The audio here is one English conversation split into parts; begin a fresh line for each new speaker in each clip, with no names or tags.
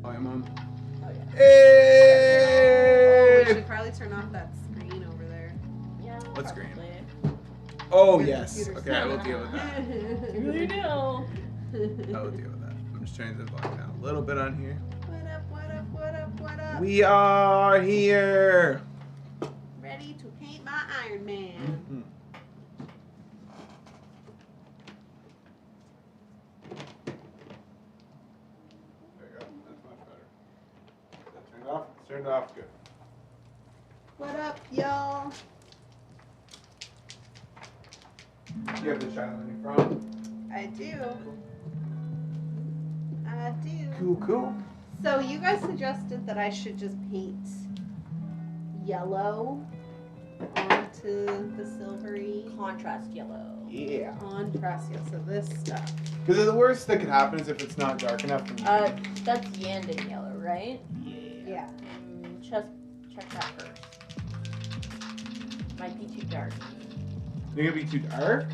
volume on.
Oh, yeah.
Hey!
We should probably turn off that screen over there.
Yeah.
What screen?
Probably.
Oh,
Your
yes.
computer's
Okay, I will deal with that.
You really do.
I will deal with that. I'm just turning the volume down a little bit on here.
What up, what up, what up, what up?
We are here.
Ready to paint my Iron Man.
Mm-hmm. There you go. That's much better. Is that turned off? It's turned off. Good.
What up, y'all?
You have the shot on your phone?
I do. I do.
Cool.
So you guys suggested that I should just paint yellow onto the silvery
Contrast yellow.
Yeah.
contrast. Yeah, so this stuff.
Because the worst that could happen is if it's not dark enough.
That's Yandon yellow, right?
Yeah.
Check that first. Might be too dark.
Think it'll be too dark?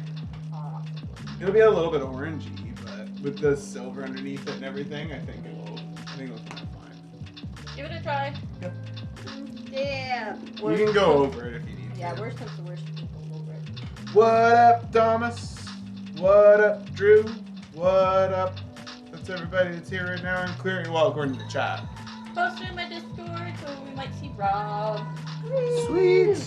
Possibly.
It'll be a little bit orangey, but with the silver underneath it and everything, I think it'll come out fine.
Give it a try.
Yeah.
You can go over it if you need to.
Yeah, worst comes to worst, you can go over it.
What up, Thomas? What up, Drew? What up? That's everybody that's here right now, including, well, according to the chat.
Post it in my Discord so we might see Rob.
Sweet.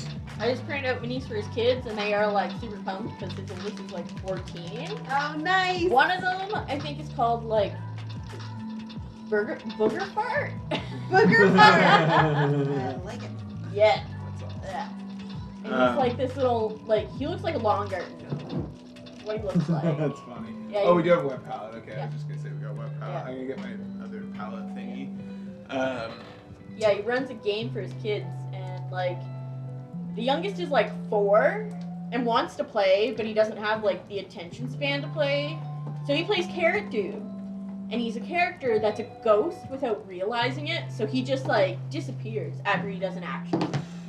I just printed out minis for his kids and they are like super pumped because his oldest is like 14.
Oh, nice.
One of them I think is called like Booger Fart.
Booger fart. I like it.
Yeah.
That's awesome.
Yeah. And he's like this little, like, he looks like a lawn garden gnome. What he looks like.
That's funny.
Yeah,
Oh, we do have a web palette. Okay,
Yeah.
I was just going to say we got a web palette.
Yeah.
I'm going to get my other palette thingy.
Yeah, he runs a game for his kids, and like the youngest is like 4 and wants to play, but he doesn't have like the attention span to play. So he plays Carrot Dude, and he's a character that's a ghost without realizing it. So he just like disappears after he does an action.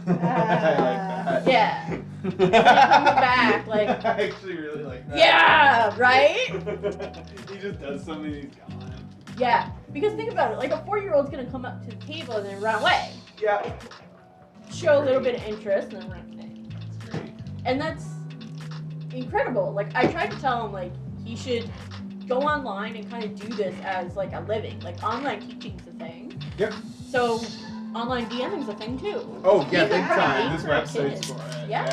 I like that.
Yeah. And he comes back like.
I actually really like that.
Yeah, right?
He just does something and he's gone.
Yeah, because think about it, like a 4-year-old's gonna come up to the table and then run away.
Yeah.
Show a little bit of interest and then run away.
That's great.
And that's incredible. Like, I tried to tell him, like, he should go online and kind of do this as, like, a living. Like, online teaching's a thing.
Yep.
So, online DMing's a thing, too.
Oh, yeah,
You can
big
run a
time.
game
This
for a
website's
kid.
for it.
Yeah.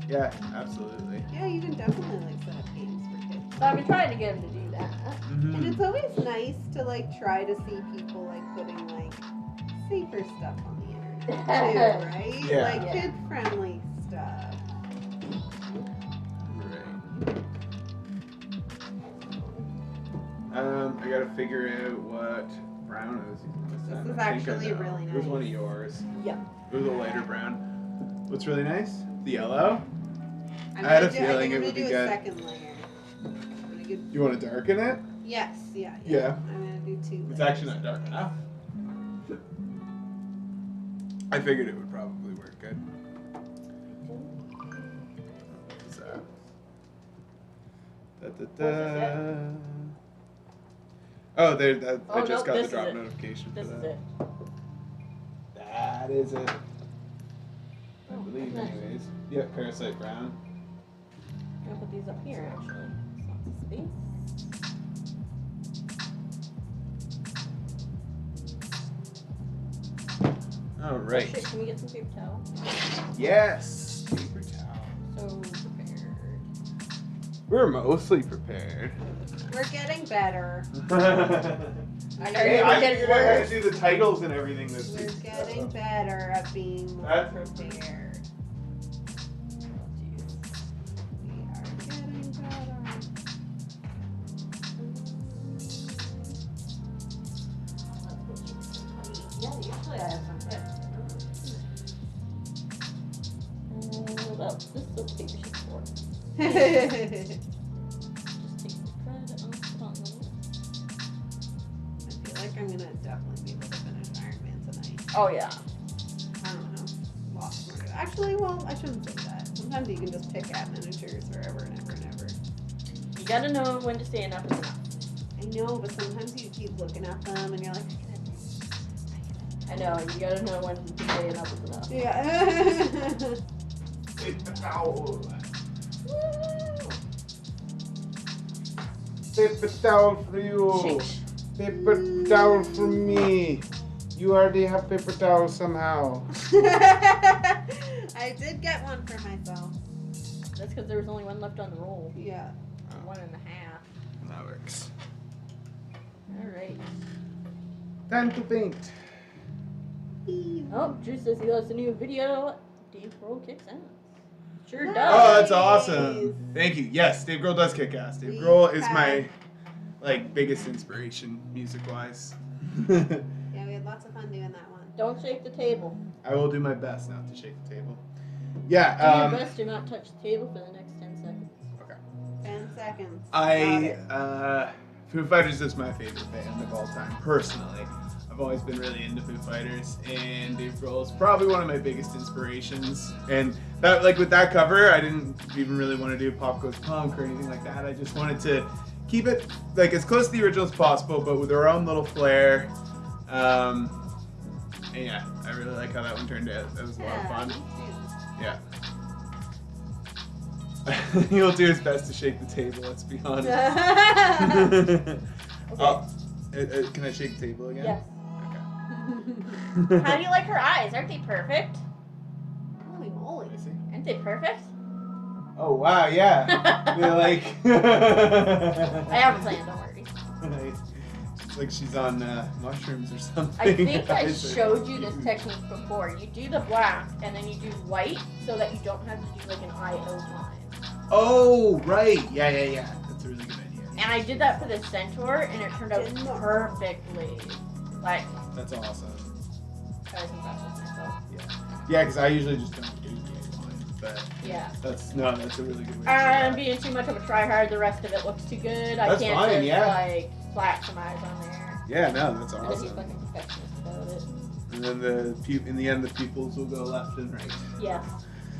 Yeah, absolutely.
Yeah, you can definitely like set up games for kids.
So I've been trying to get him to do that.
And it's always nice to like try to see people like putting like safer stuff on the internet too, right?
Yeah.
Like
Yeah.
kid friendly stuff.
Right. I gotta figure out what brown I was using this time.
This is
I think I
actually
know.
really
It was
nice.
one of yours.
Yeah.
It was a lighter brown. What's really nice? The yellow.
I'm
I had a
gonna do-
feeling
I
it
think I'm
would be
gonna do
good.
a second layer. I'm gonna do,
You want to darken it?
yes, yeah.
Yeah.
I'm gonna do 2
It's
layers.
actually not dark enough. I figured it would probably work good. What's that? Da, da, da. Oh, there. That, I
Oh,
just
nope,
got the
this is
drop
it.
notification
This
for
is
that.
it.
That is it. I
Oh,
believe,
nice.
anyways. Yeah, parasite brown.
I'm gonna put these up here, actually. Lots of space.
All
Oh,
right.
shit, can we get some paper towel?
Yes. Paper towel.
So prepared.
We're mostly prepared.
We're getting better.
I know
Hey,
you're
I
getting
figured I had
worse.
to do the titles and everything this
We're
week.
getting better at being more
That's-
prepared. We are getting better.
Yeah, usually I have some good. Well, this is what paper sheet for. Just take the thread off the bottom.
I feel like I'm gonna definitely be able to finish Iron Man tonight.
Oh yeah.
I don't know. Lots more to do. Actually, well, I shouldn't say that. Sometimes you can just pick at miniatures forever and ever and ever.
You gotta know when to say enough is enough.
I know, but sometimes you keep looking at them and you're like, I could have
I know, you gotta know when to say enough is enough.
Yeah.
Paper towel. Paper towel for you. Paper towel for me. You already have paper towel somehow.
I did get one for myself.
That's because there was only one left on the roll.
Yeah.
1.5.
That works.
Alright.
Time to paint.
Oh, Drew says he loves the new video. Dave Grohl kicks ass. Sure
Nice.
does.
Oh, that's awesome. Thank you. Yes, Dave Grohl does kick ass. Dave Grohl is my biggest inspiration music-wise.
Yeah, we had lots of fun doing that one.
Don't shake the table.
I will do my best not to shake the table.
Do
Yeah.
your best to not touch the table for the next 10 seconds.
Okay.
10 seconds.
Foo Fighters is my favorite band of all time, personally. I've always been really into Foo Fighters, and Dave Grohl is probably one of my biggest inspirations. And that, like with that cover, I didn't even really want to do Pop Goes Punk or anything like that. I just wanted to keep it like as close to the original as possible, but with our own little flair. And yeah, I really like how that one turned out. That was a lot of fun.
Me too.
Yeah. He'll do his best to shake the table, let's be honest.
Okay.
Can I shake the table again?
Yes.
Okay.
How do you like her eyes? Aren't they perfect?
Holy moly.
Let me see.
Aren't they perfect?
Oh, wow, yeah. They're like...
I have a plan, don't worry.
It's like she's on mushrooms or something.
I think I
Eyes are
showed you this
huge.
technique before. You do the black, and then you do white, so that you don't have to do like an eye outline.
Oh, right. Yeah. That's a really good idea.
And I did that for the centaur, and it turned out perfectly. Like,
That's awesome.
I was impressed with myself.
Yeah, because I usually just don't do the outline, but
Yeah.
that's a really good way to
I'm
do
being too much of a tryhard. The rest of it looks too good. I
That's
can't
fine,
just
yeah.
like slap some eyes on there.
that. Yeah, no, that's
I'm just
awesome.
fucking perfectionist about it.
And then in the end, the pupils will go left and right.
Yes.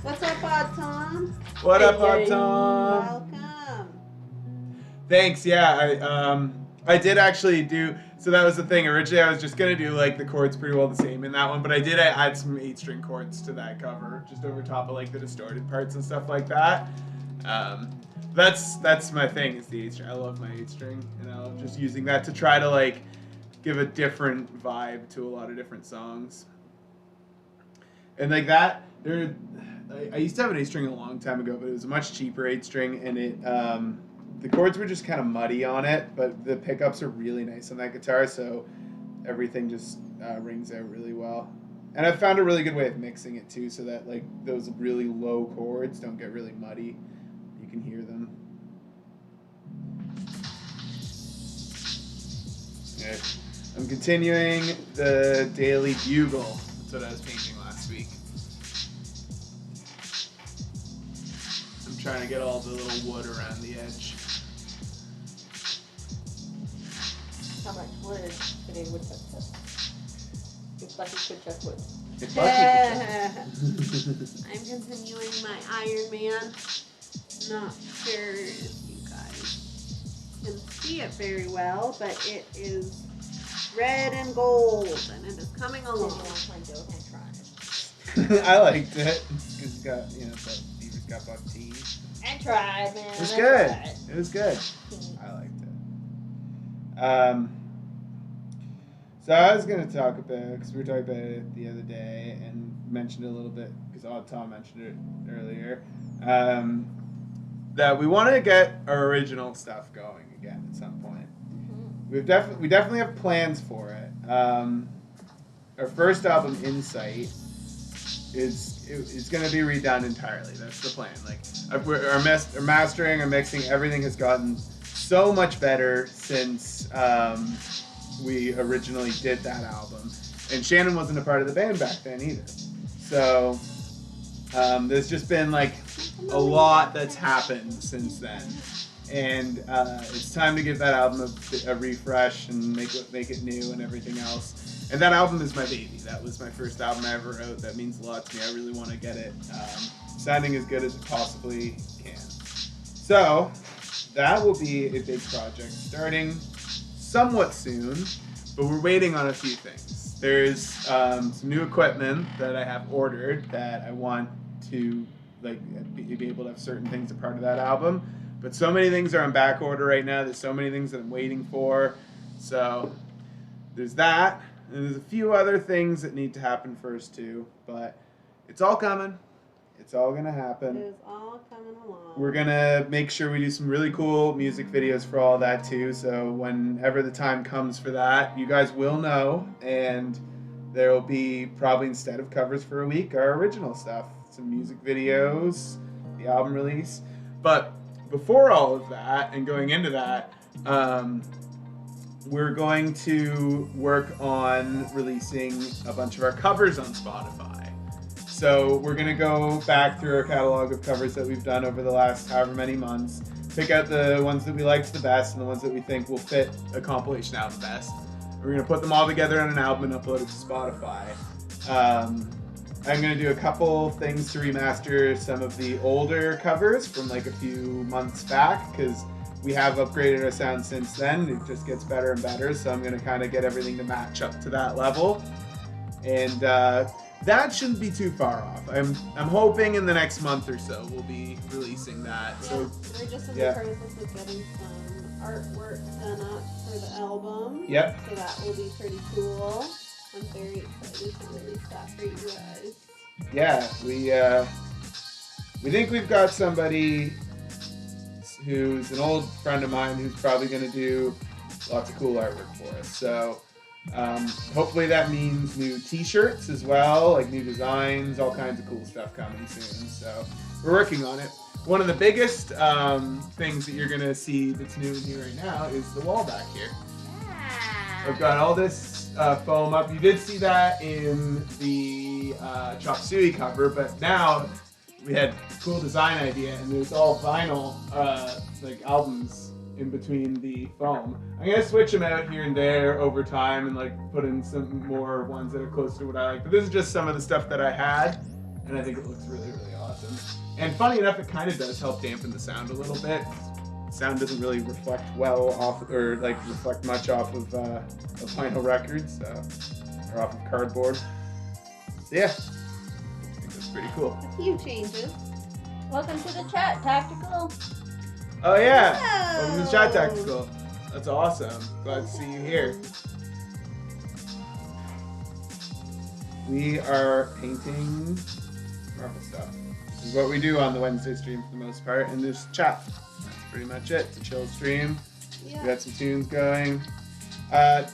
What's up, Odd Tom?
What up,
Hey,
Hot Tom?
Welcome.
Thanks. Yeah, I did actually do. So that was the thing. Originally, I was just gonna do like the chords pretty well the same in that one, but I did add some 8-string chords to that cover, just over top of like the distorted parts and stuff like that. That's my thing. Is the 8-string. I love my 8-string, and I love just using that to try to like give a different vibe to a lot of different songs. And like that, I used to have an 8-string a long time ago, but it was a much cheaper 8-string, and it the chords were just kind of muddy on it, but the pickups are really nice on that guitar, so everything just rings out really well. And I've found a really good way of mixing it too, so that like those really low chords don't get really muddy. You can hear them. Okay. I'm continuing the Daily Bugle. That's what I was painting last week. I'm trying to get all the little wood around the edge.
How much wood did a woodchuck chuck? Looks like he could chuck wood.
If
I'm continuing my Iron Man. Not sure if you guys can see it very well, but it is red and gold, and it is coming
Didn't
along.
want my dough and tried.
I liked it. It's got, that Beaver's got buck teeth.
I tried, man.
It was
I
good.
tried.
It was good. I liked it. So I was going to talk about, because we were talking about it the other day and mentioned it a little bit, because Odd Tom mentioned it earlier, that we want to get our original stuff going again at some point.
Mhm.
We definitely have plans for it. Our first album, Insight, is going to be redone entirely. That's the plan. Like our mastering, our mixing, everything has gotten so much better since we originally did that album. And Shannon wasn't a part of the band back then either. So there's just been like a lot that's happened since then. And it's time to give that album a refresh and make it new and everything else. And that album is my baby. That was my first album I ever wrote. That means a lot to me. I really want to get it sounding as good as it possibly can. So that will be a big project starting somewhat soon, but we're waiting on a few things. there's some new equipment that I have ordered that I want to be able to have certain things a part of that album. But so many things are on back order right now. There's so many things that I'm waiting for. So there's that. And there's a few other things that need to happen first too. But it's all coming. It's all going to happen.
It is all coming along.
We're going to make sure we do some really cool music videos for all that too. So whenever the time comes for that, you guys will know. And there will be, probably instead of covers for a week, our original stuff. Some music videos, the album release. But before all of that and going into that, we're going to work on releasing a bunch of our covers on Spotify. So we're going to go back through our catalog of covers that we've done over the last however many months, pick out the ones that we liked the best and the ones that we think will fit a compilation album best. We're going to put them all together on an album and upload it to Spotify. I'm going to do a couple things to remaster some of the older covers from like a few months back because we have upgraded our sound since then. It just gets better and better, so I'm going to kind of get everything to match up to that level. And that should't be too far off. I'm hoping in the next month or so we'll be releasing that.
Yeah,
So
we're just in the process of getting some artwork done up for the album.
Yep.
So that will be pretty cool. I'm very excited to release that for you guys.
Yeah, we think we've got somebody who's an old friend of mine who's probably going to do lots of cool artwork for us. So hopefully that means new t-shirts as well, like new designs, all kinds of cool stuff coming soon. So we're working on it. One of the biggest things that you're going to see that's new in here right now is the wall back here. I've got all this foam up. You did see that in the Chop Suey cover, but now we had a cool design idea, and there's all vinyl like albums in between the foam. I'm gonna switch them out here and there over time and like put in some more ones that are close to what I like. But this is just some of the stuff that I had, and I think it looks really, really awesome. And funny enough, it kind of does help dampen the sound a little bit. Sound doesn't really reflect well off, or like reflect much off of vinyl records, or off of cardboard. So yeah, I think that's pretty cool.
A few changes.
Welcome to the chat, Tactical.
Oh yeah,
Hello.
welcome to the Chat Tactical. That's awesome. Glad to see you here. We are painting Marvel stuff. This is what we do on the Wednesday stream for the most part, and there's chat. Pretty much it. It's a chill stream.
Yeah.
We got some tunes going. I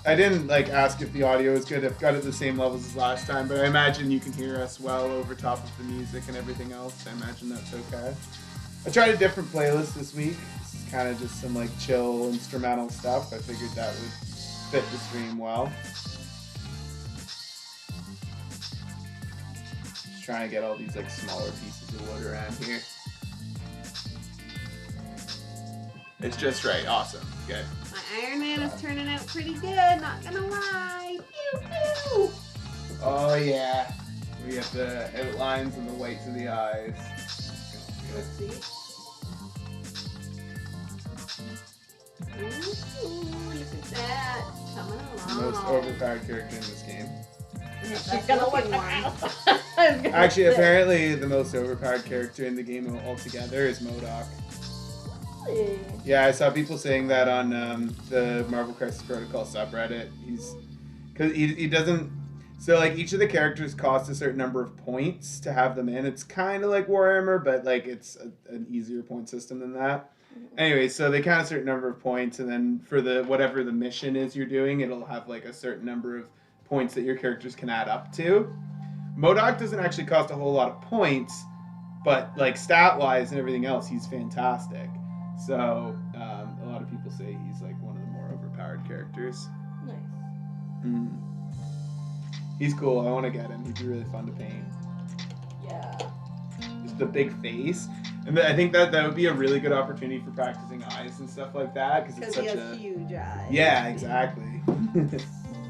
didn't like ask if the audio is good. I've got it at the same levels as last time, but I imagine you can hear us well over top of the music and everything else. I imagine that's okay. I tried a different playlist this week. This is kind of just some like chill instrumental stuff. I figured that would fit the stream well. Just trying to get all these like smaller pieces of wood around here. It's just right. Awesome. Okay.
My Iron Man is turning out pretty good, not gonna lie. Pew pew!
Oh yeah. We got the outlines and the whites of the eyes.
Let's see. Ooh, look at that. Coming
The
along.
most overpowered character in this game.
She's gonna look
looking
like
Actually, apparently the most overpowered character in the game altogether is MODOK. Yeah, I saw people saying that on the Marvel Crisis Protocol subreddit. Because he doesn't. So like each of the characters costs a certain number of points to have them in. It's kind of like Warhammer, but like it's an easier point system than that. Anyway, so they count a certain number of points, and then for the whatever the mission is you're doing, it'll have like a certain number of points that your characters can add up to. MODOK doesn't actually cost a whole lot of points, but like stat-wise and everything else, he's fantastic. So a lot of people say he's like one of the more overpowered characters.
Nice.
Mm. He's cool. I want to get him. He'd be really fun to paint.
Yeah.
Just the big face, and I think that would be a really good opportunity for practicing eyes and stuff like that because it's
Because
such
he has huge eyes.
Yeah, exactly.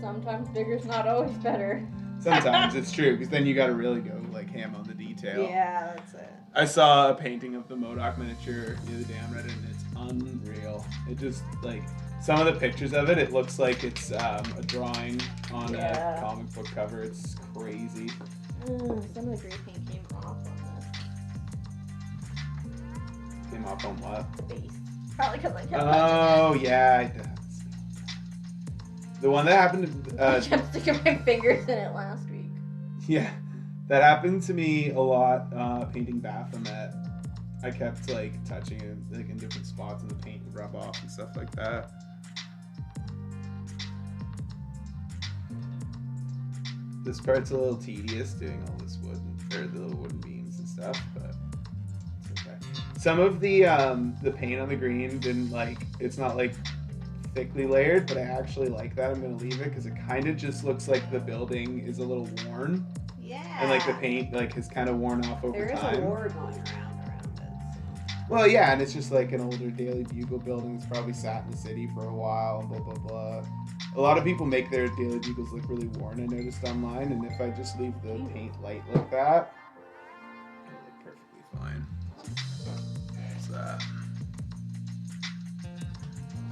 Sometimes bigger's not always better.
Sometimes it's true because then you got to really go like ham on the detail.
Yeah, that's it.
I saw a painting of the MODOK miniature the other day on Reddit, and it's unreal. It just like some of the pictures of it, it looks like it's a drawing on
Yeah.
a comic book cover. It's crazy.
Some of the gray paint came off on
Came off on what?
the base. Probably because I kept touching
Oh, yeah. It does. The one that happened
it.
to...
I kept sticking my fingers in it last week.
yeah. That happened to me a lot painting Baphomet. I kept, like, touching it, like, in different spots and the paint would rub off and stuff like that. This part's a little tedious doing all this wood, or the little wooden beams and stuff, but it's okay. Some of the paint on the green didn't, like, it's not, like, thickly layered, but I actually like that. I'm going to leave it because it kind of just looks like the building is a little worn.
Yeah.
And, like, the paint, like, has kind of worn off over
There is
time.
a war going around it.
Well, yeah, and it's just like an older Daily Bugle building that's probably sat in the city for a while, and blah, blah, blah. A lot of people make their Daily Bugles look really worn, I noticed online, and if I just leave the paint light like that, it'll look perfectly fine. What's that?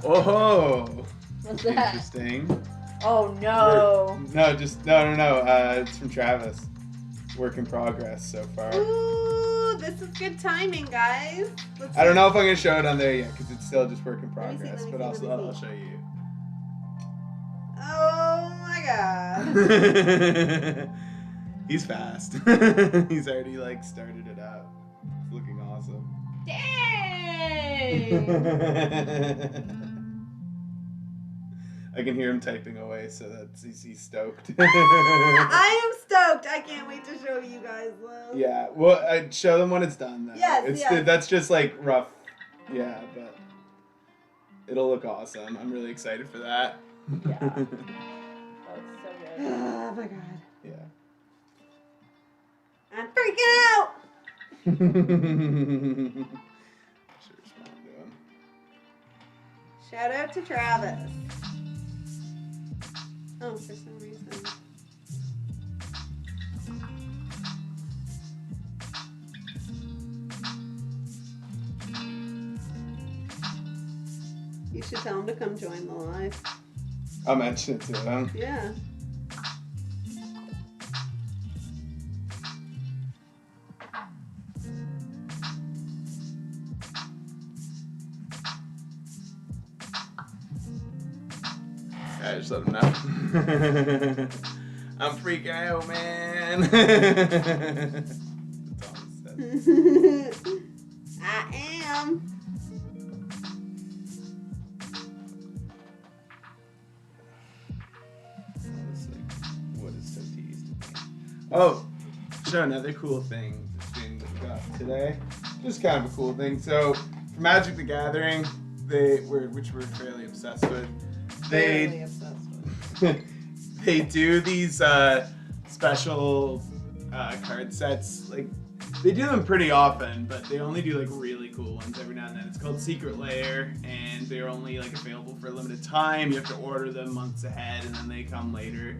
Oh!
What's that?
Interesting.
Oh no.
No, it's from Travis. Work in progress so far.
Ooh, this is good timing, guys.
I don't know if I'm going to show it on there yet, because it's still just work in
Let me see,
progress,
let me
but
see,
I'll
let me see.
show you.
Oh my god.
He's fast. He's already like started it up. It's looking awesome.
Dang.
I can hear him typing away, so he's stoked.
I am stoked. I can't wait to show you guys, Lil.
Yeah, well, I'd show them when it's done, though.
Yes, yes.
That's just like rough. Yeah, but it'll look awesome. I'm really excited for that.
Yeah. That was so good.
Oh my god.
Yeah.
I'm freaking out.
Should respond to him.
Shout out to Travis. Oh, for some reason. You should tell him to come join the live.
I'll mention it to him.
Yeah.
I just let him know. I'm freaking out, man. That's all he said.
I am.
It's like, what is so tedious to paint? Oh, show another cool thing that we got today. Just kind of a cool thing. So, for Magic the Gathering, which we're fairly obsessed with,
Really obsessed with.
they do these special card sets. Like, they do them pretty often, but they only do like really cool ones every now and then. It's called Secret Lair, and they're only like available for a limited time. You have to order them months ahead, and then they come later.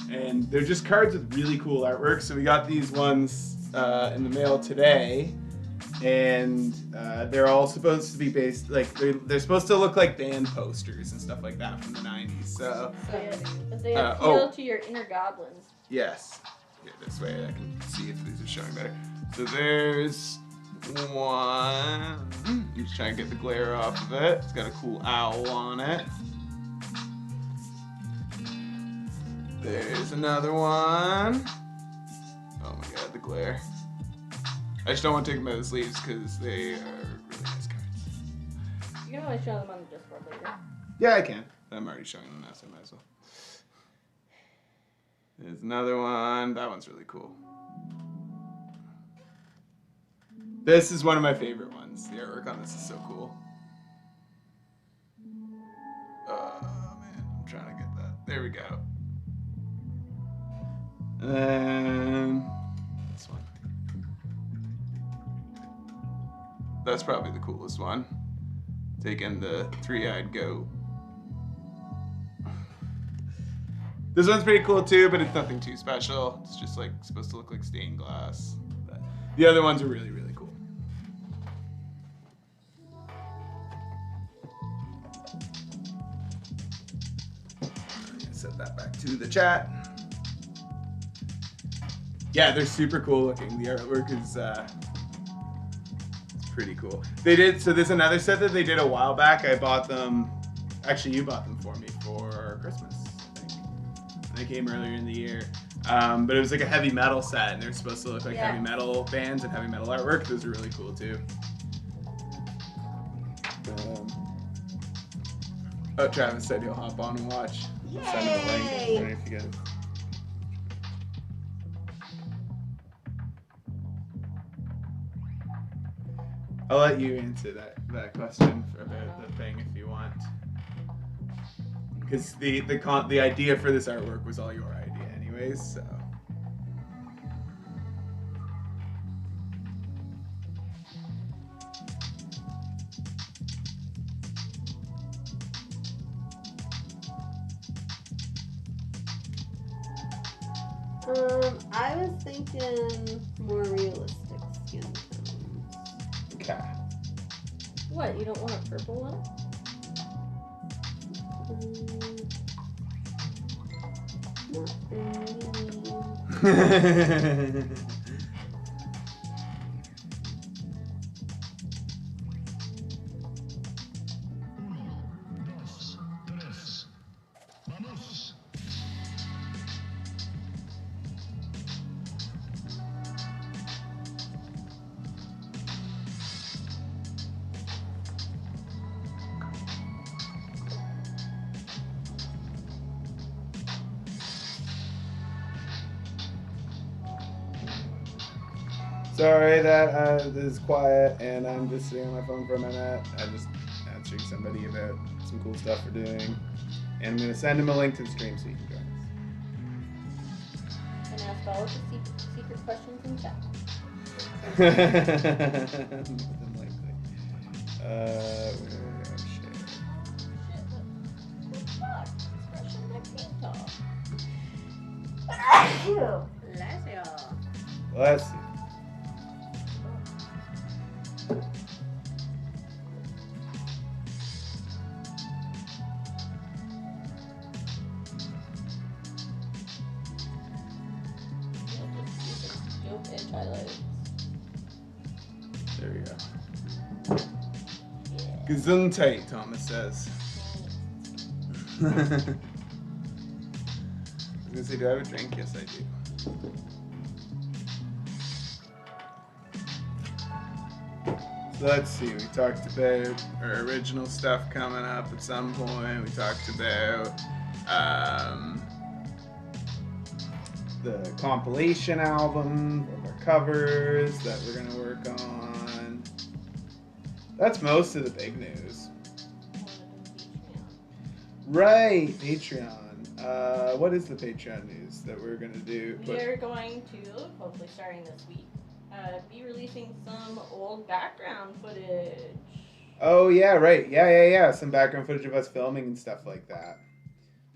And they're just cards with really cool artwork. So we got these ones in the mail today, and they're all supposed to be based like they're supposed to look like band posters and stuff like that from the 90s. So
But they appeal to your inner goblins.
yes, yeah, this way I can see if these are showing better. So there's one. I'm just trying to get the glare off of it. It's got a cool owl on it. There's another one. Oh my god, the glare. I just don't want to take them out of the sleeves because they are really nice cards.
You can always show them on the Discord later.
Yeah, I can. I'm already showing them now, so I might as well. There's another one. That one's really cool. This is one of my favorite ones. The artwork on this is so cool. Oh man, I'm trying to get that. There we go. And this one. That's probably the coolest one. Taking the three-eyed goat. This one's pretty cool too, but it's nothing too special. It's just like supposed to look like stained glass. But the other ones are really, really cool. set that back to the chat. Yeah, they're super cool looking. The artwork is pretty cool. They did, so there's another set that they did a while back. I bought them, actually you bought them for me for Christmas, I think. They came earlier in the year. But it was like a heavy metal set, and they're supposed to look like heavy metal bands and heavy metal artwork. Those are really cool too. Travis said he'll hop on and watch.
Yay!
Send him a link. I don't know if you guys... I'll let you answer that question about the thing if you want. Because the idea for this artwork was all your idea anyways, so.
I was thinking more realistic skin tones.
Okay.
What, you don't want a purple one?
Not really.
Sorry that this is quiet and I'm just sitting on my phone for a minute. I'm just answering somebody about some cool stuff we're doing. And I'm going to send him a link to the stream so you can join us.
And ask all of the secret questions in chat.
Unlikely. Shit.
Expression next talk.
Let's see. There we go. Gesundheit, Thomas says. I was gonna say, do I have a drink? Yes, I do. So let's see, we talked about our original stuff coming up at some point. We talked about the compilation album, our covers that we're gonna work on. That's most of the big news. Right, Patreon. What is the Patreon news that we're gonna do?
We are going to, hopefully starting this week, be releasing some old background footage.
Oh yeah, right. Yeah. Some background footage of us filming and stuff like that.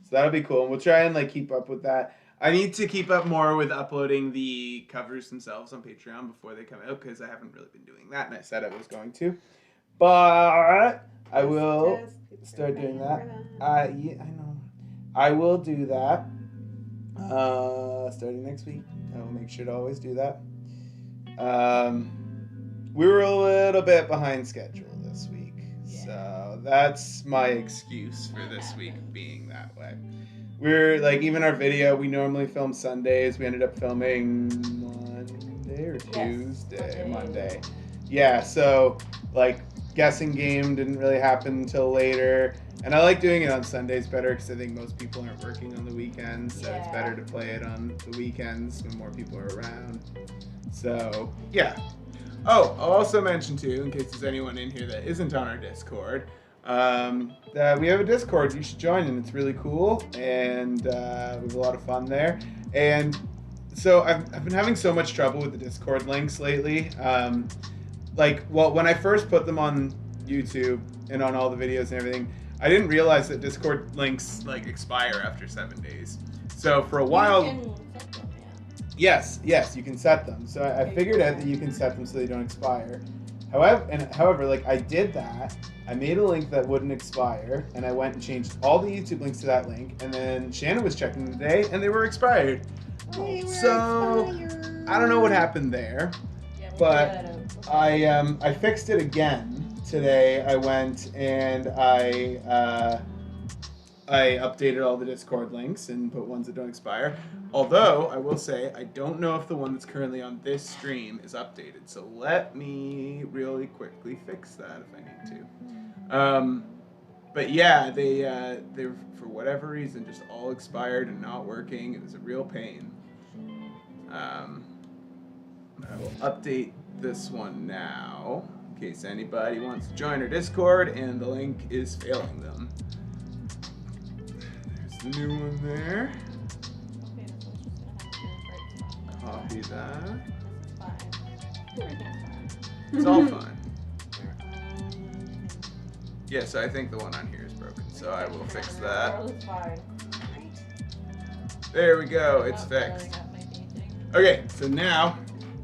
So that'll be cool. And we'll try and like keep up with that. I need to keep up more with uploading the covers themselves on Patreon before they come out because I haven't really been doing that, and I said I was going to. But I will start doing that. Yeah, I know. I will do that starting next week. I will make sure to always do that. We were a little bit behind schedule this week, so that's my excuse for this week being that way. We're like, even our video, we normally film Sundays. We ended up filming Monday or Tuesday? Monday. Yeah, so like guessing game didn't really happen until later. And I like doing it on Sundays better because I think most people aren't working on the weekends, so it's better to play it on the weekends when more people are around. So, yeah. Oh, I'll also mention too, in case there's anyone in here that isn't on our Discord, that we have a Discord. You should join, and it's really cool, and we have a lot of fun there. And so I've been having so much trouble with the Discord links lately. When I first put them on YouTube and on all the videos and everything, I didn't realize that Discord links like expire after 7 days. So for a while,
You can set them,
yes, you can set them. So I figured out that you can set them so they don't expire. However, like I did that. I made a link that wouldn't expire, and I went and changed all the YouTube links to that link, and then Shannon was checking today, and they were expired.
They were
So
expired.
I don't know what happened there,
Yeah, we'll
but
figure that out.
I fixed it again today. I went and I updated all the Discord links and put ones that don't expire. Although I will say I don't know if the one that's currently on this stream is updated. So let me really quickly fix that if I need to. But yeah, they for whatever reason just all expired and not working. It was a real pain. I will update this one now in case anybody wants to join our Discord and the link is failing them. There's the new one there.
Okay, this one's just gonna have to be right spot.
Copy that.
This is fine. Everything's fine.
It's all fine. Yeah, so I think the one on here is broken, so I will fix that.
It's fine.
There we go, it's
Oh, there I
fixed.
got my painting.
Okay, so now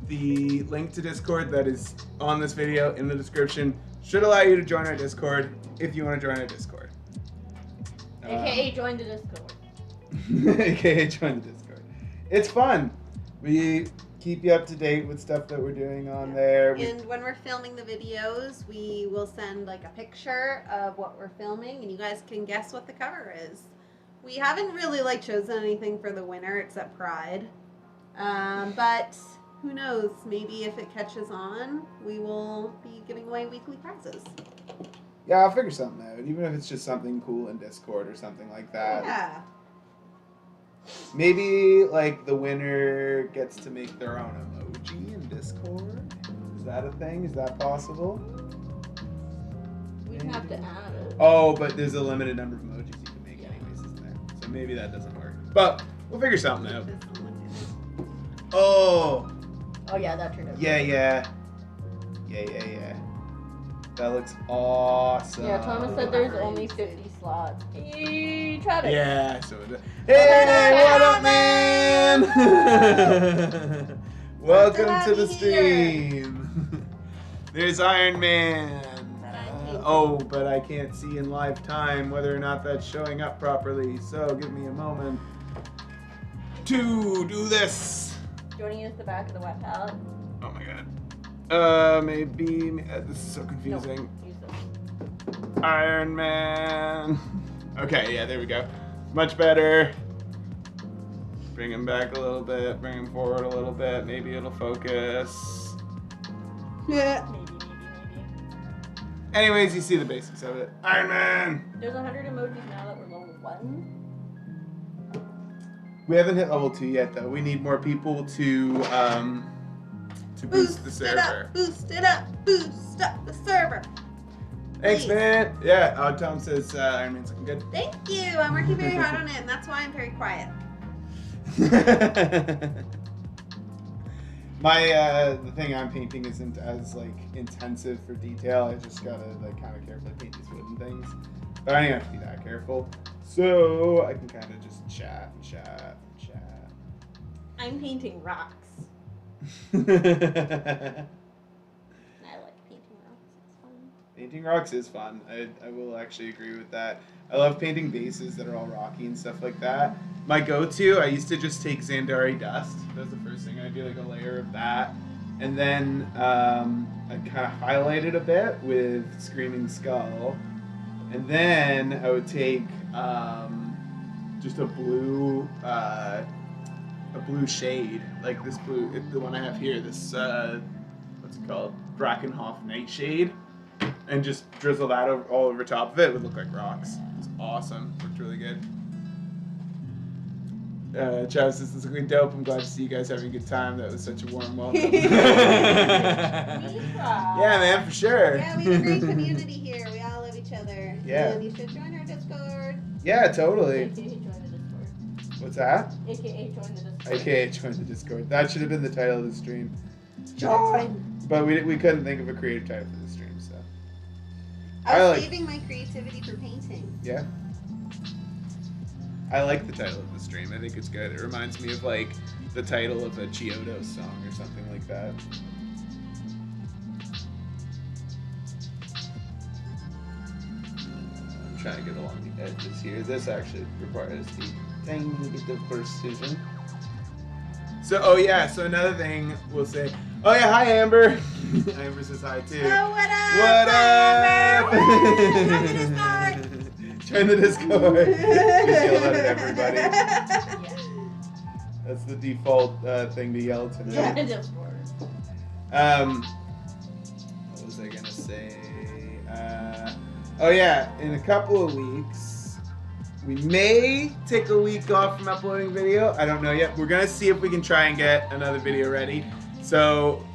the link to Discord that is on this video in the description should allow you to join our Discord if you want to join our Discord.
AKA join the Discord.
AKA join the Discord. It's fun. We keep you up to date with stuff that we're doing on there.
And when we're filming the videos, we will send like a picture of what we're filming, and you guys can guess what the cover is. We haven't really like chosen anything for the winner except Pride, but who knows? Maybe if it catches on, we will be giving away weekly prizes.
Yeah, I'll figure something out, even if it's just something cool in Discord or something like that.
Yeah.
Maybe like the winner gets to make their own emoji in Discord. Is that a thing? Is that possible?
We'd have to add it.
Oh, but there's a limited number of emojis you can make anyways, isn't there? So maybe that doesn't work. But we'll figure something out. Oh,
Oh yeah, that turned out.
yeah. That looks awesome.
Yeah, Thomas said there's only 50 slots. Hey, Travis.
Yeah, so hey, what up, man? Welcome to the stream. There's Iron Man. But I can't see in live time whether or not that's showing up properly. So give me a moment to do this.
Do you want to use the back of the wet palette?
Oh my god. Maybe this is so confusing.
No, use this.
Iron Man. Okay, yeah, there we go. Much better. Bring him back a little bit. Bring him forward a little bit. Maybe it'll focus.
Yeah.
Maybe.
Anyways, you see the basics of it. Iron Man.
There's 100 emojis now that we're level 1.
We haven't hit level 2 yet, though. We need more people to boost the server.
Boost it up, boost up the server.
Thanks,
Please.
man. Yeah, Tom says Iron Man's looking good.
Thank you. I'm working very hard on it, and that's why I'm very quiet.
The thing I'm painting isn't as like intensive for detail. I just gotta like kind of carefully paint these wooden things, but I don't have to be that careful. So I can kind of just chat.
I'm painting rocks.
Painting
I like painting rocks. It's fun.
rocks is fun. I will actually agree with that. I love painting bases that are all rocky and stuff like that. My go-to, I used to just take Xandari dust. That was the first thing. I'd do like a layer of that. And then I'd kind of highlight it a bit with Screaming Skull. And then I would take just a blue shade, like this blue, the one I have here, this, what's it called? Brackenhoff Nightshade. And just drizzle that all over top of it. It would look like rocks. It's awesome. Worked really good. Travis says, this is looking dope. I'm glad to see you guys having a good time. That was such a warm welcome. Yeah, man, for sure.
Yeah, we have a great community here. We all love each other.
Yeah.
And you should join our Discord.
Yeah, totally.
AKA join the Discord.
What's that?
AKA join the Discord.
AKA join the Discord. That should have been the title of the stream.
Join.
But we couldn't think of a creative title for the stream, so.
I was
I like-
saving my creativity for painting.
Yeah. I like the title of the stream. I think it's good. It reminds me of like the title of a Chiodo song or something like that. trying to get along the edges here. This actually requires the tiny bit of precision. So, oh yeah, so another thing we'll say, oh yeah, hi Amber. Amber says hi too.
Oh, what up?
What up?
Join the Discord.
Join the Discord. Just yell out at everybody.
Yeah.
That's the default thing to yell to me.
Yeah.
Discord.
What was I gonna say? Oh yeah, in a couple of weeks, we may take a week off from uploading video. I don't know yet. We're gonna see if we can try and get another video ready. So,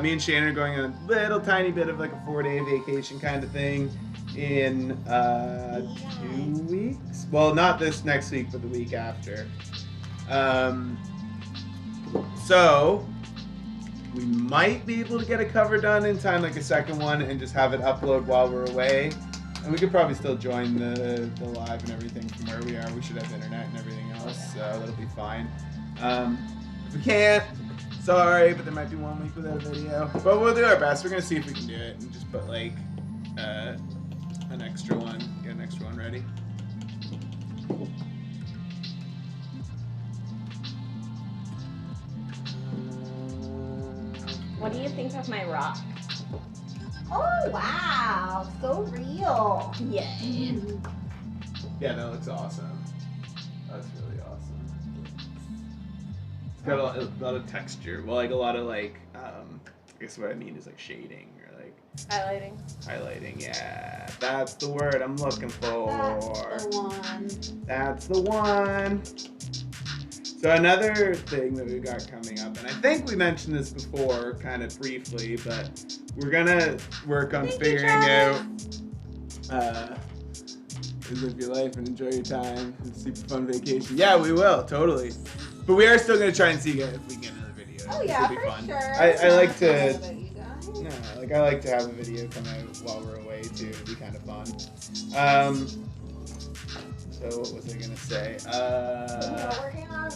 me and Shannon are going on a little tiny bit of like a 4-day vacation kind of thing in 2 weeks. Well, not this next week, but the week after. So we might be able to get a cover done in time, like a second one, and just have it upload while we're away. And we could probably still join the live and everything from where we are. We should have internet and everything else, so that'll be fine. If we can't, sorry, but there might be 1 week without a video. But we'll do our best. We're gonna see if we can do it and just put like an extra one, get an extra one ready.
What do you think of my rock?
Oh, wow. So real.
Yay.
Yeah, that looks awesome. That's really awesome. It's got a lot of texture. Well, like a lot of like, I guess what I mean is like shading or like
Highlighting.
highlighting. Yeah, that's the word I'm looking for.
That's the one.
That's the one. So another thing that we've got coming up, and I think we mentioned this before kind of briefly, but we're gonna work on figuring out live your life and enjoy your time. It's a super fun vacation. Yeah, we will, totally. But we are still gonna try and see if we can get another video.
Oh,
This
yeah,
will be
for
fun.
sure.
I like to,
About you guys.
no, like I like to have a video come out while we're away too. It'd be kind of fun. So what was I gonna say?
Working on.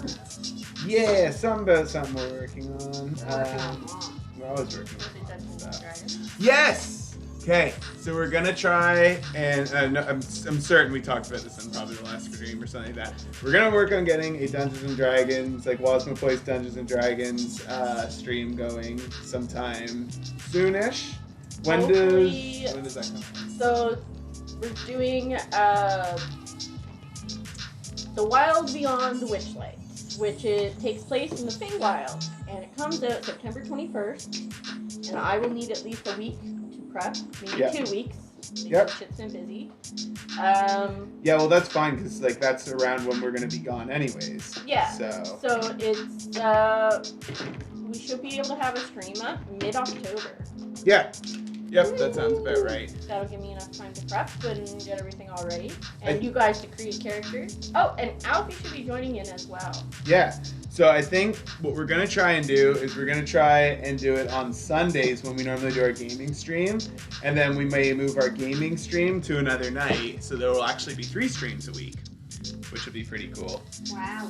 Yeah, something about something we're working on.
Working on what?
We're always working
Was it
on
Dungeons and
stuff.
Dragons?
Yes. Okay, so we're gonna try, and no, I'm certain we talked about this in probably the last stream or something like that. We're gonna work on getting a Dungeons and Dragons, like Wazmo Plays Dungeons and Dragons stream going sometime soonish. When
Hopefully-
does that come?
So we're doing The Wild Beyond the Witchlight, which takes place in the Feywild, and it comes out September 21st. And I will need at least a week to prep, maybe
Yeah.
2 weeks.
Yep.
Shit's been busy.
Yeah, well that's fine because like that's around when we're gonna be gone anyways.
Yeah.
So
So it's we should be able to have a stream up mid-October.
yeah, yep, that sounds about right.
That'll give me enough time to prep and get everything all ready.
I-
And you guys to create characters. Oh, and Alfie should be joining in as well.
Yeah. So I think what we're gonna try and do is we're gonna try and do it on Sundays when we normally do our gaming stream, and then we may move our gaming stream to another night, so there will actually be 3 streams a week, which would be pretty cool.
Wow.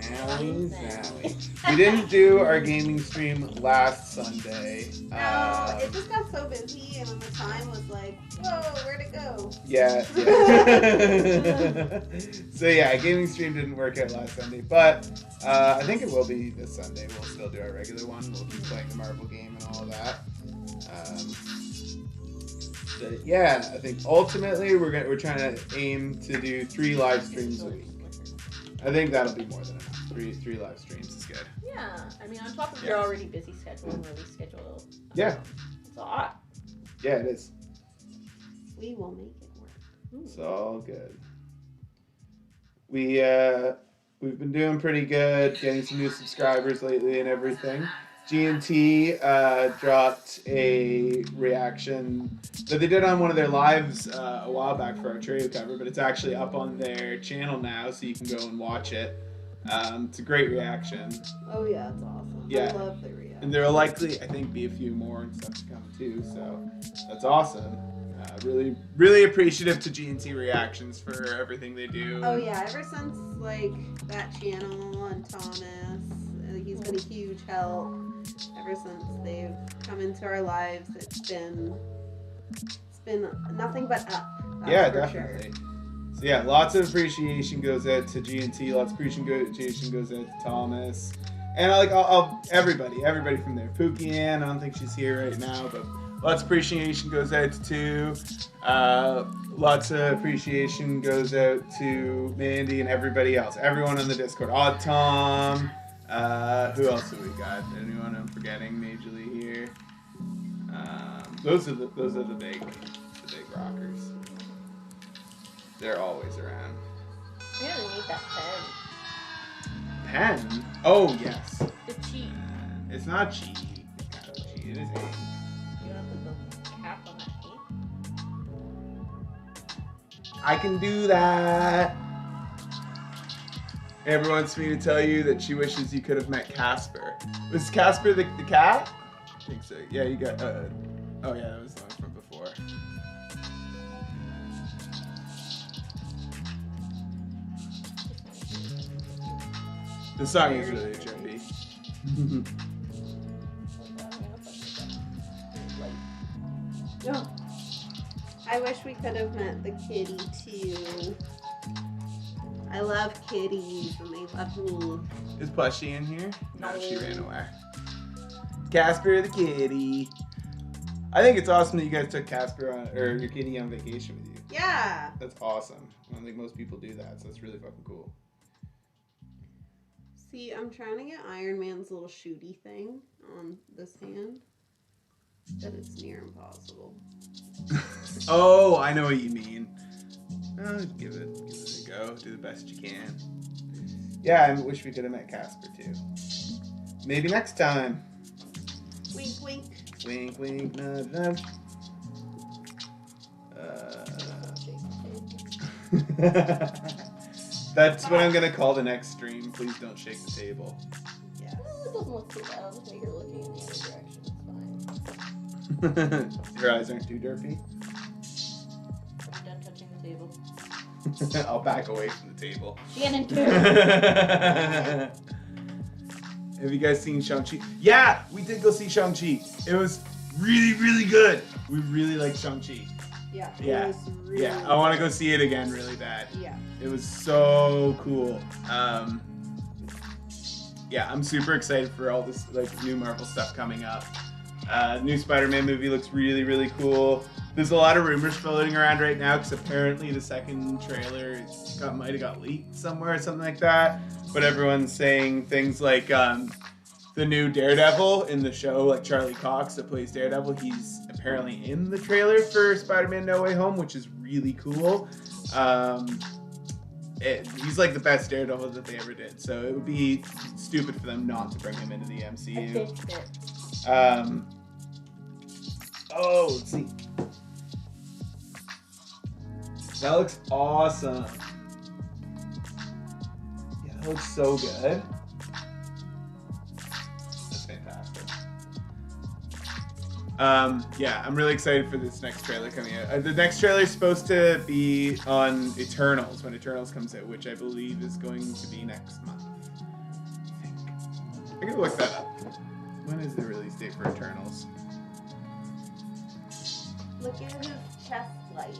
Wowie zowie. We didn't do our gaming stream last Sunday.
No, it just got so busy, and the time was like, whoa, where'd it go?
Yeah. So yeah, gaming stream didn't work out last Sunday, but I think it will be this Sunday. We'll still do our regular one. We'll keep playing the Marvel game and all of that. But yeah, I think ultimately we're trying to aim to do 3 live streams a week. I think that'll be more than enough. 3 live streams is good.
Yeah, I mean, on top of your already busy schedule and release schedule,
Yeah,
it's a lot.
yeah, it is.
We will make it work.
It's all good. We've been doing pretty good, getting some new subscribers lately and everything. G&T dropped a reaction that they did on one of their lives a while back for our trio cover, but it's actually up on their channel now, so you can go and watch it. It's a great reaction,
Oh yeah, it's awesome.
Yeah.
I love the reaction.
and there will likely, I think, be a few more and stuff to come too. So that's awesome. Really, really appreciative to G&T Reactions for everything they do.
Oh yeah, ever since like that channel and Thomas, he's been a huge help. Ever since they've come into our lives, it's been nothing but up.
Yeah,
for
definitely. So yeah, lots of appreciation goes out to G&T. Lots of appreciation goes out to Thomas, and I'll everybody from there. Pookie Ann, I don't think she's here right now, but lots of appreciation goes out to lots of appreciation goes out to Mandy and everybody else. Everyone on the Discord. Odd Tom. Who else have we got? Anyone I'm forgetting majorly here? Those are the big rockers. They're always around.
We really need that
Pen? Oh yes.
pen. The cheat.
It's not cheat. It's kind of cheat. It is ink.
You want to put the cap on that ink?
I can do that. Amber wants me to tell you that she wishes you could have met Casper. Was Casper the cat? I think so. Yeah, you got. Oh yeah, that was the one from before. The song is really trippy.
No. I wish we could have met the kitty too. I love kitties and they love me.
Is Plushie in here? No, she ran away. Casper the kitty. I think it's awesome that you guys took Casper or your kitty on vacation with you.
Yeah.
That's awesome. I don't think most people do that, so that's really fucking cool.
See, I'm trying to get Iron Man's little shooty thing on this hand, but it's near impossible.
Oh, I know what you mean. Give it a go. Do the best you can. Yeah, I wish we could have met Casper too. Maybe next time.
Wink, wink.
Wink, wink, nudge, nudge. That's what I'm gonna call the next stream. Please don't shake the table.
Yes.
It doesn't look too bad. I'll just make her looking in the other direction. It's fine.
Your eyes aren't too derpy.
I'm done touching the table.
I'll back away from the table.
Shannon too.
Have you guys seen Shang-Chi? Yeah, we did go see Shang-Chi. It was really, really good. We really liked Shang-Chi.
Yeah.
Yeah.
It was really
Yeah, I want to go see it again really bad.
Yeah.
It was so cool. Yeah, I'm super excited for all this new Marvel stuff coming up. New Spider-Man movie looks really, really cool. There's a lot of rumors floating around right now because apparently the second trailer might have got leaked somewhere or something like that. But everyone's saying things like the new Daredevil in the show, like Charlie Cox that plays Daredevil, he's apparently in the trailer for Spider-Man No Way Home, which is really cool. He's like the best Daredevil that they ever did, so it would be stupid for them not to bring him into the MCU. Let's see. That looks awesome. Yeah, that looks so good. That's fantastic. Yeah, I'm really excited for this next trailer coming out. The next trailer is supposed to be on Eternals, when Eternals comes out, which I believe is going to be next month. I think. I can look that up. When is the release date for Eternals?
Look at his chest light.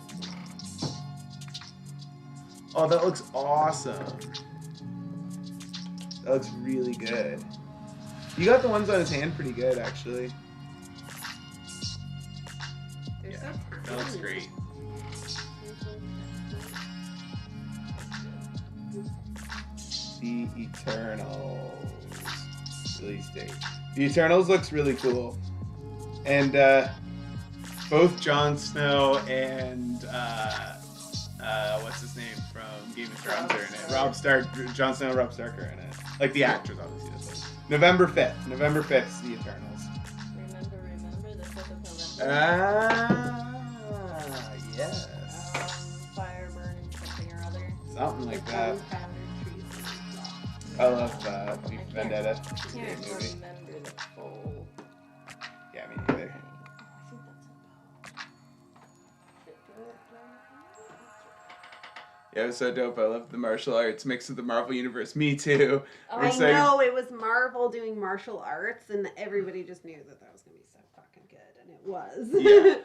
Oh, that looks awesome. That looks really good. You got the ones on his hand pretty good, actually.
They're so tiny.
That looks great. The Eternals release date. The Eternals looks really cool. And both Jon Snow and what's his name from Game of Thrones are in it. Rob Stark, Jon Snow and Rob Stark are in it. Like the actors, obviously. November 5th. November 5th is The Eternals.
Remember the 5th of November?
Yes.
Fire burning something or other.
Something like that.
Gunpowder treason.
I love V for Vendetta.
I
It's a great
can't
movie.
remember the full.
Yeah, me neither.
I think
Yeah, it was so dope. I love the martial arts mixed with the Marvel Universe. Me too. We're
I
excited.
know it was Marvel doing martial arts, and everybody just knew that was gonna be so fucking good, and it was.
Yeah.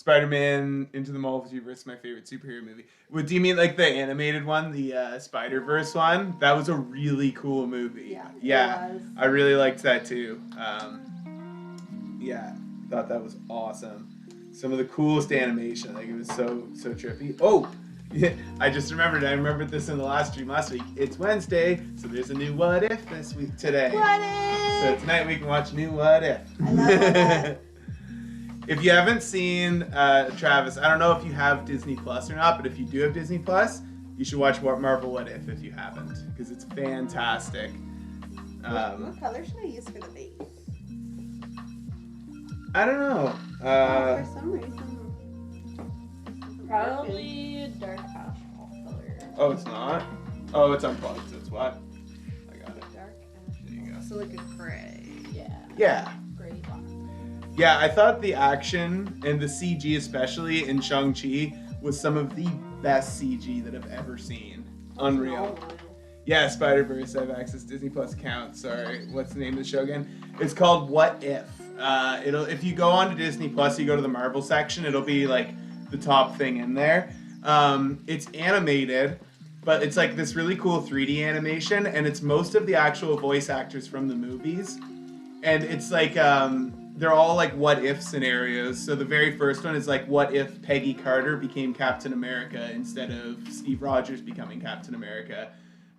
Spider-Man Into the Multiverse, my favorite superhero movie. Do you mean like the animated one, the Spider-Verse one? That was a really cool movie.
Yeah, it was.
I really liked that too. Yeah, thought that was awesome. Some of the coolest animation, like it was so trippy. Oh, yeah, I just remembered. I remembered this in the last stream last week. It's Wednesday, so there's a new What If this week today.
What if?
So tonight we can watch new What If.
I love that.
If you haven't seen Travis, I don't know if you have Disney Plus or not, but if you do have Disney Plus, you should watch Marvel What If you haven't, because it's fantastic.
What color should I use for the base?
I don't know.
For some reason.
Probably a dark asphalt color.
Oh, it's not? Oh, it's unplugged, so it's what? I got it.
Dark
There you go.
So like a gray.
Yeah.
Yeah.
Gray black.
Yeah, I thought the action and the CG, especially in Shang-Chi, was some of the best CG that I've ever seen. Unreal. Yeah, Spider-Verse, I have access to Disney Plus account. Sorry, what's the name of the show again? It's called What If. If you go on to Disney Plus, you go to the Marvel section, it'll be like the top thing in there. It's animated, but it's like this really cool 3D animation, and it's most of the actual voice actors from the movies. And it's like, they're all like what if scenarios. So the very first one is like, what if Peggy Carter became Captain America instead of Steve Rogers becoming Captain America?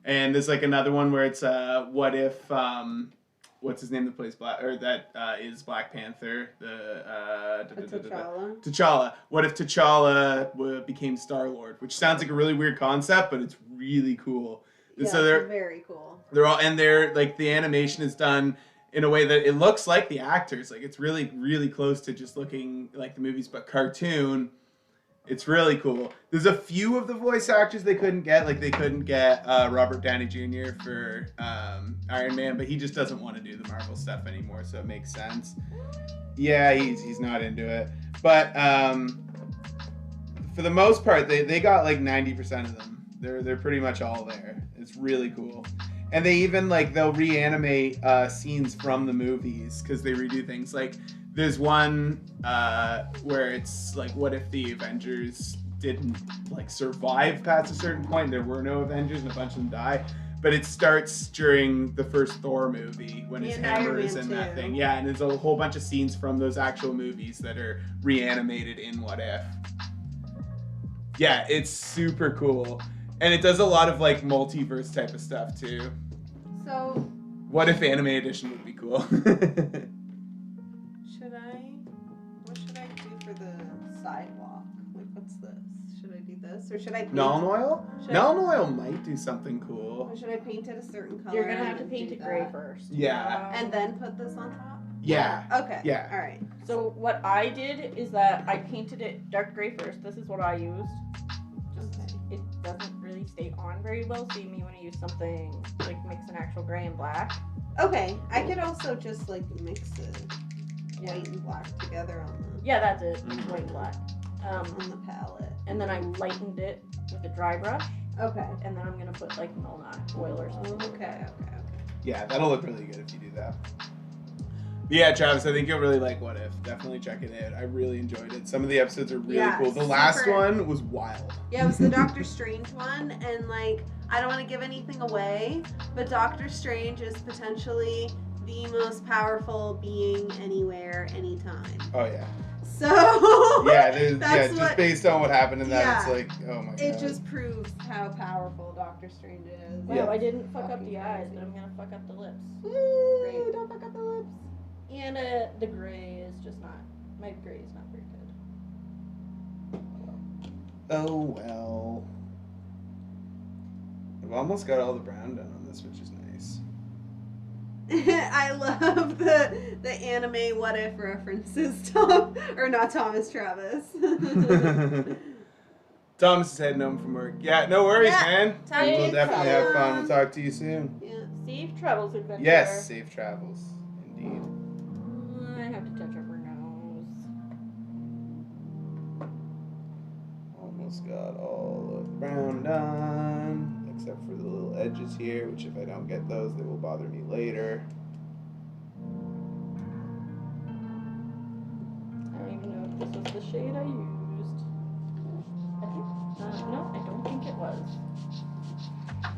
And there's like another one where it's what if what's his name that plays is Black Panther,
T'Challa.
T'Challa. What if T'Challa became Star-Lord? Which sounds like a really weird concept, but it's really cool. And
Yeah,
so they're
very cool.
they're like, the animation is done in a way that it looks like the actors. Like, it's really, really close to just looking like the movies, but cartoon. It's really cool. There's a few of the voice actors they couldn't get. Like, they couldn't get Robert Downey Jr. for Iron Man, but he just doesn't want to do the Marvel stuff anymore, so it makes sense. Yeah, he's not into it. But for the most part, they got like 90% of them. They're pretty much all there. It's really cool. And they even, like, they'll reanimate scenes from the movies because they redo things. Like, there's one where it's like, what if the Avengers didn't like survive past a certain point? There were no Avengers and a bunch of them die. But it starts during the first Thor movie when his hammer is in that thing. Yeah, and there's a whole bunch of scenes from those actual movies that are reanimated in What If. Yeah, it's super cool. And it does a lot of like multiverse type of stuff too.
So,
What If Anime Edition would be cool.
what should I do for the sidewalk? Like, what's this? Should I do this? Or should I paint
Nuln oil?
Should
Nuln oil might do something cool.
Or should I paint it a certain color?
You're gonna have to
and
paint
do
it gray
that?
first.
Yeah.
And then put this on top?
Yeah.
Okay.
Yeah.
Alright.
So what I did is that I painted it dark gray first. This is what I used. Just it doesn't really stay on very well, so you may want to use something like mix an actual gray and black.
Okay. I could also just like mix it white and black together on
Yeah, that's it. Mix white and black.
the palette.
And then I lightened it with a dry brush,
Okay.
and then I'm gonna put like Nuln oil or something.
Okay.
Yeah, that'll look really good if you do that. But yeah, Travis, I think you'll really like What If. Definitely check it out. I really enjoyed it. Some of the episodes are really
Yeah,
cool. The last
super.
one was wild.
Yeah, it was the Doctor Strange one, and like, I don't want to give anything away, but Doctor Strange is potentially the most powerful being anywhere, anytime.
Oh yeah.
So
Yeah,
that's
just
what,
based on what happened in that,
Yeah.
it's like, oh my god.
it just proves how powerful Doctor Strange is.
Wow,
Yeah.
I didn't fuck up
Fucking
the eyes,
crazy.
but I'm gonna fuck up the lips.
Woo,
Great.
don't fuck up the lips.
And the gray is just not. My gray is not very good.
Oh well. I've almost got all the brown done on this, which is nice.
I love the anime What If references, Tom, or not Thomas, Travis.
Thomas is heading home from work. Yeah, no worries,
Yeah.
man.
Talk
We
to
will
you
definitely have fun.
soon.
We'll talk to you soon.
Yeah.
Safe travels, adventure.
Yes, safe travels. Indeed.
I have to touch up her nose.
Almost got all of the brown done, except for the little edges here, which if I don't get those, they will bother me later.
I don't even know if this was the shade I used. I think, no, I don't think it was.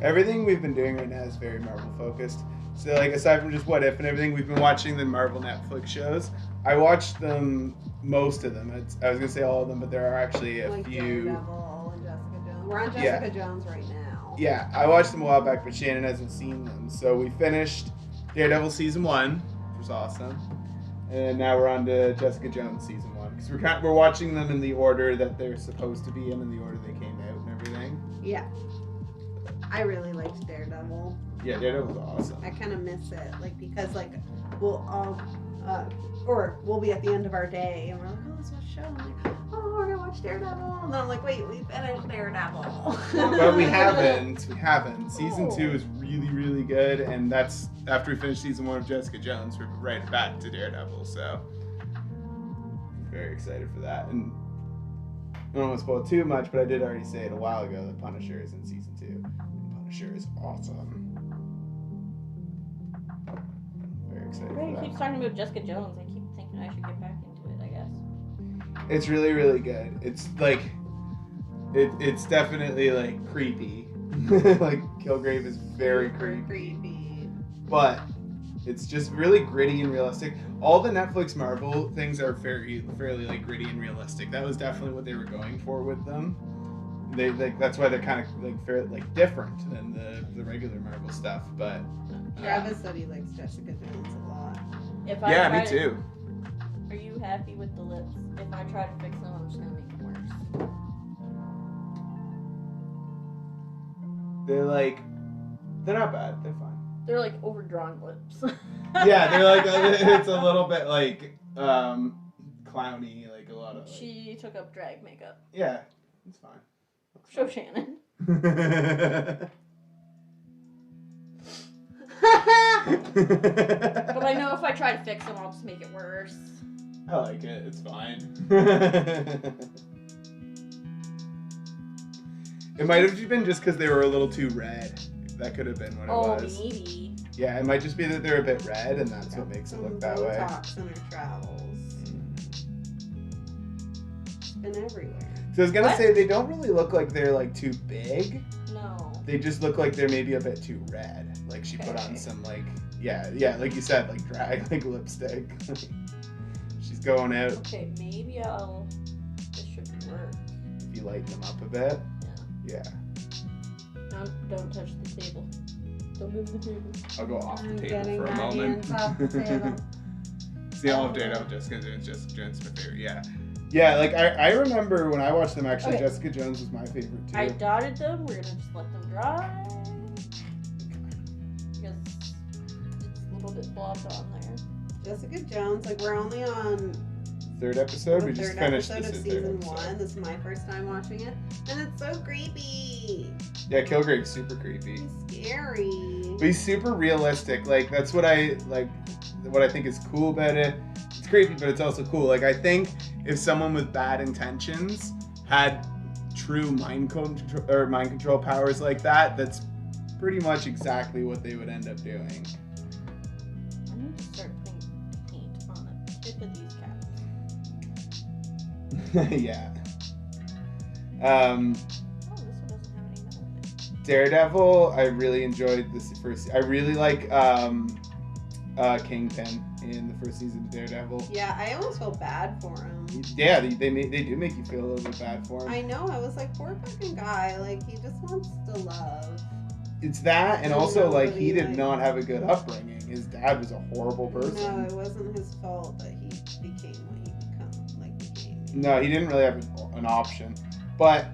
Everything we've been doing right now is very Marvel focused. So like aside from just What If and everything, we've been watching the Marvel Netflix shows. I watched them, most of them. I was gonna say all of them, but there are actually a
like
few.
Daredevil and Jessica Jones. We're on Jessica Jones right now.
Yeah, I watched them a while back, but Shannon hasn't seen them. So we finished Daredevil season 1, which was awesome, and now we're on to Jessica Jones season 1 because we're watching them in the order that they're supposed to be in the order they came out and everything.
Yeah. I really liked Daredevil.
Yeah, Daredevil was awesome.
I kind of miss it, like, because, like, we'll all, or we'll be at the end of our day, and we're like, oh, let's watch a show. I'm like, oh, we're gonna watch Daredevil. And then I'm like, wait, we finished Daredevil.
But we haven't. Season 2 is really, really good, and that's after we finish season 1 of Jessica Jones, we're right back to Daredevil, so I'm very excited for that. And I don't want to spoil too much, but I did already say it a while ago that Punisher is in season 2. And Punisher is awesome. Very excited
Ray
for
keeps
that.
talking about Jessica Jones. I keep thinking I should get back into it, I guess.
It's really, really good. It's like, it's definitely like creepy. Like Kilgrave is very creepy. But it's just really gritty and realistic. All the Netflix Marvel things are fairly like gritty and realistic. That was definitely what they were going for with them. They like that's why they're kind of like fairly like different than the regular Marvel stuff. But
Travis said he likes Jessica Jones a lot.
If I
yeah,
try
me too.
Are you happy with the lips? If I try to fix them, I'm just gonna make them worse.
They're not bad. They're fine.
They're like overdrawn lips.
Yeah, they're like it's a little bit like clowny, like a lot of. Like,
She took up drag makeup.
yeah, it's fine.
Show Shannon. But I know if I try to fix them, I'll just make it worse.
I like it. It's fine. It might have been just because they were a little too red. That could have been what it was.
Maybe.
Yeah, it might just be that they're a bit red, and that's what makes it look that way.
Botox in her travels. It's been everywhere.
So I was gonna
What?
say they don't really look like they're like too big.
No.
They just look like they're maybe a bit too red. Like she put on
Okay.
some like like you said, like drag like lipstick. She's going out.
Okay, maybe this should work.
If you lighten them up a bit.
Yeah.
Yeah.
Don't touch the table. Don't move the table.
I'll go off
I'm
the table
getting
for a
my
moment.
hands off the table.
See, all of Daredevil, Jessica Jones, Jessica Jones is my favorite. Yeah. Yeah, like I remember when I watched them actually,
Okay.
Jessica Jones was my favorite too.
I dotted them. We're gonna just let them dry. Because it's a little bit blobbed on there.
Jessica Jones, like we're only on
Third episode,
the
we just
third
finished
episode
this
of
third
season
episode.
1. This is my first time watching it, and it's so creepy.
Yeah, Kilgrave's super creepy.
He's scary.
But he's super realistic. Like that's what I like. What I think is cool about it. It's creepy, but it's also cool. Like I think if someone with bad intentions had true mind control powers like that, that's pretty much exactly what they would end up doing.
I need to start putting paint on the tip of these caps.
Yeah.
Oh, this one doesn't have any metal in it.
Daredevil, I really enjoyed this first. I really like Kingpin in the first season of Daredevil.
Yeah, I almost feel bad for him.
Yeah, they do make you feel a little bit bad for him.
I know, I was like, poor fucking guy. Like, he just wants to love.
It's that, and also like he did
Nobody,
not have a good upbringing. His dad was a horrible person.
No, it wasn't his fault that he became what he became.
No, he didn't really have an option. But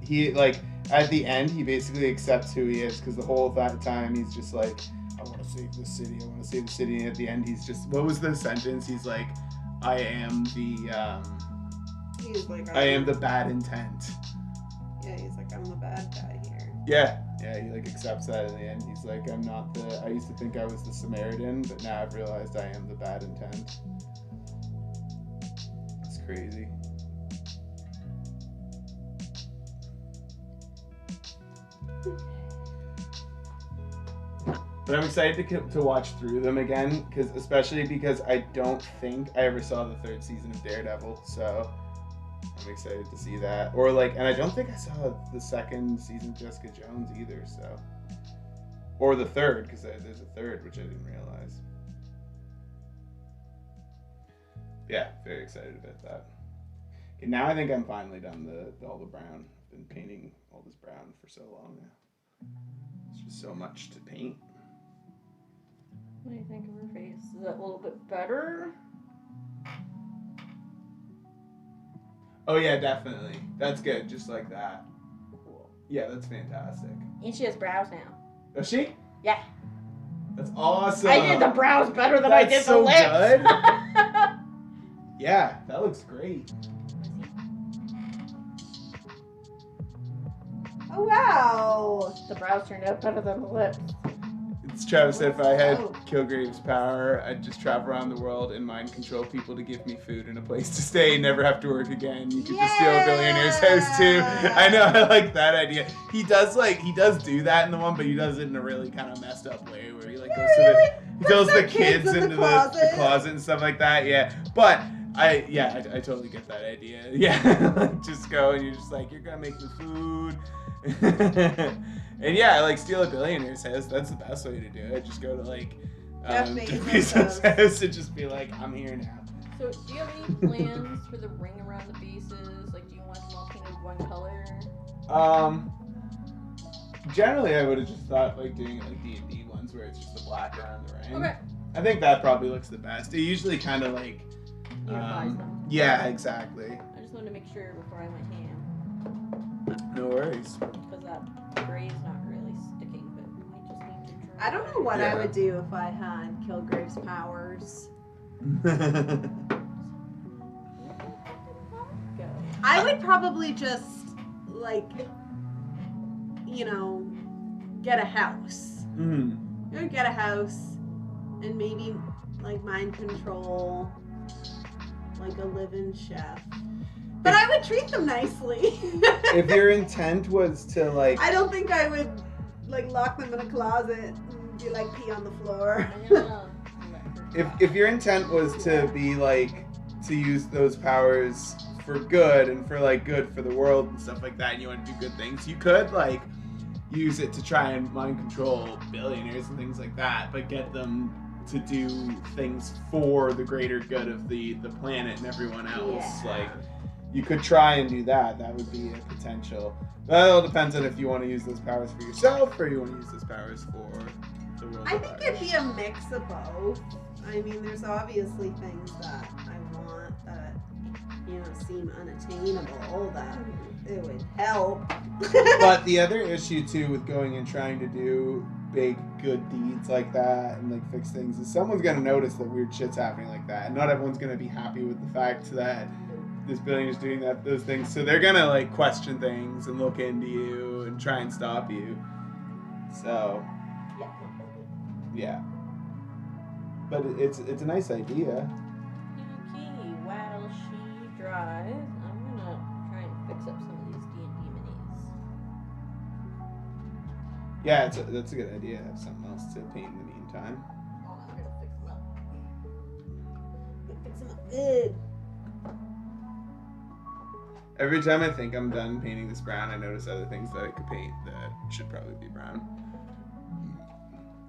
he like at the end he basically accepts who he is because the whole that time he's just like, I want to save the city. I want to save the city. And at the end he's just, what was the sentence? He's like, I am the
He's like,
I am the bad intent.
Yeah, he's like, I'm the bad guy here.
Yeah, he like accepts that in the end. He's like, I'm not the. I used to think I was the Samaritan, but now I've realized I am the bad intent. It's crazy. But I'm excited to watch through them again, especially because I don't think I ever saw the 3rd season of Daredevil, so I'm excited to see that. Or and I don't think I saw the 2nd season of Jessica Jones either, so. Or the 3rd, because there's a 3rd, which I didn't realize. Yeah, very excited about that. Okay, now I think I'm finally done all the brown. I've been painting all this brown for so long now. It's just so much to paint.
What do you think of her face? Is that a little bit better?
Oh yeah, definitely. That's good, just like that.
Cool.
Yeah, that's fantastic.
And she has brows now.
Does she?
Yeah.
That's awesome.
I did the brows better than I did
so
the lips.
Good. Yeah, that looks great.
Oh wow!
The brows turned out better than the lips.
It's Travis said if I had Kilgrave's power, I'd just travel around the world and mind control people to give me food and a place to stay and never have to work again. You could just steal a billionaire's house too. I know, I like that idea. He does do that in the one, but he does it in a really kind of messed up way where he goes the kids into the closet and stuff like that. Yeah, but I totally get that idea. Yeah, just go and you're just you're gonna make me food. And yeah, steal a billionaire's house. That's the best way to do it. Just go to Bezos' house and just be I'm here now.
So, do you have any plans for the ring around the bases? Do you want them all painted one color?
Generally, I would have just thought doing it D&D ones where it's just the black around the ring.
Okay.
I think that probably looks the best. It usually kind of
Unifies them.
Yeah, exactly.
I just wanted to make sure before I went ham.
No worries.
Because that gray is not really sticking, but I just need to try.
I don't know what I would do if I had Kilgrave's powers. I would probably just, get a house. I would get a house and maybe, mind control, a live-in chef. But I would treat them nicely.
If your intent was to,
I don't think I would, lock them in a closet and be pee on the floor.
If your intent was to be, to use those powers for good and for, good for the world and stuff like that, and you want to do good things, you could, use it to try and mind control billionaires and things like that, but get them to do things for the greater good of the planet and everyone else.
Yeah.
You could try and do that. That would be a potential. That all depends on if you want to use those powers for yourself or you want to use those powers for the world.
I think it'd be a mix of both. I mean, there's obviously things that I want that, seem unattainable that it would help.
But the other issue, too, with going and trying to do big, good deeds like that and, fix things is someone's going to notice that weird shit's happening like that. And not everyone's going to be happy with the fact that this billionaire's doing those things. So they're going to, question things and look into you and try and stop you. So, yeah. But it's a nice idea.
Okay, while she drives, I'm going to try and fix up some of these D&D minis.
Yeah, that's a good idea. Have something else to paint in the meantime.
Oh, I'm going to fix them up.
Fix them up good.
Every time I think I'm done painting this brown, I notice other things that I could paint that should probably be brown.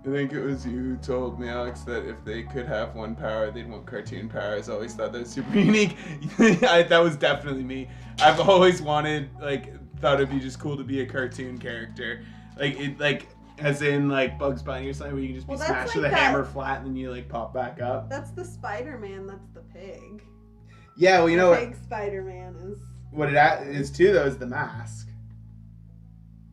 I think it was you who told me, Alex, that if they could have one power, they'd want cartoon powers. I always thought that was super unique. That was definitely me. I've always wanted, thought it'd be just cool to be a cartoon character. As in, Bugs Bunny or something, where you can just be smashed with a hammer flat and then you, pop back up.
That's the Spider-Man, that's the pig.
Yeah, well, you know what?
The pig Spider-Man is...
What it is, too, though, is the mask.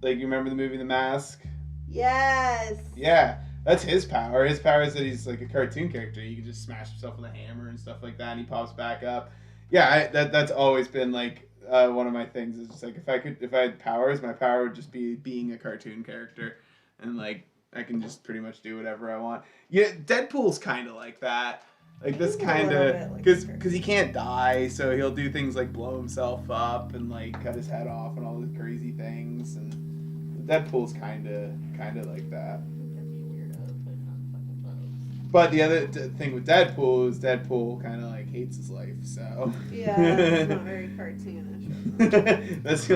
You remember the movie The Mask?
Yes.
Yeah, that's his power. His power is that he's a cartoon character. You can just smash himself with a hammer and stuff like that, and he pops back up. Yeah, that's always been one of my things. Is just if I had powers, my power would just be being a cartoon character, and I can just pretty much do whatever I want. Yeah, Deadpool's kind of like that. This kind of because he can't die, so he'll do things blow himself up and cut his head off and all these crazy things, and Deadpool's kind of like that.
That'd be weird.
But the other thing with Deadpool is Deadpool kind of like hates his life, so.
Yeah, it's not very cartoonish.
That's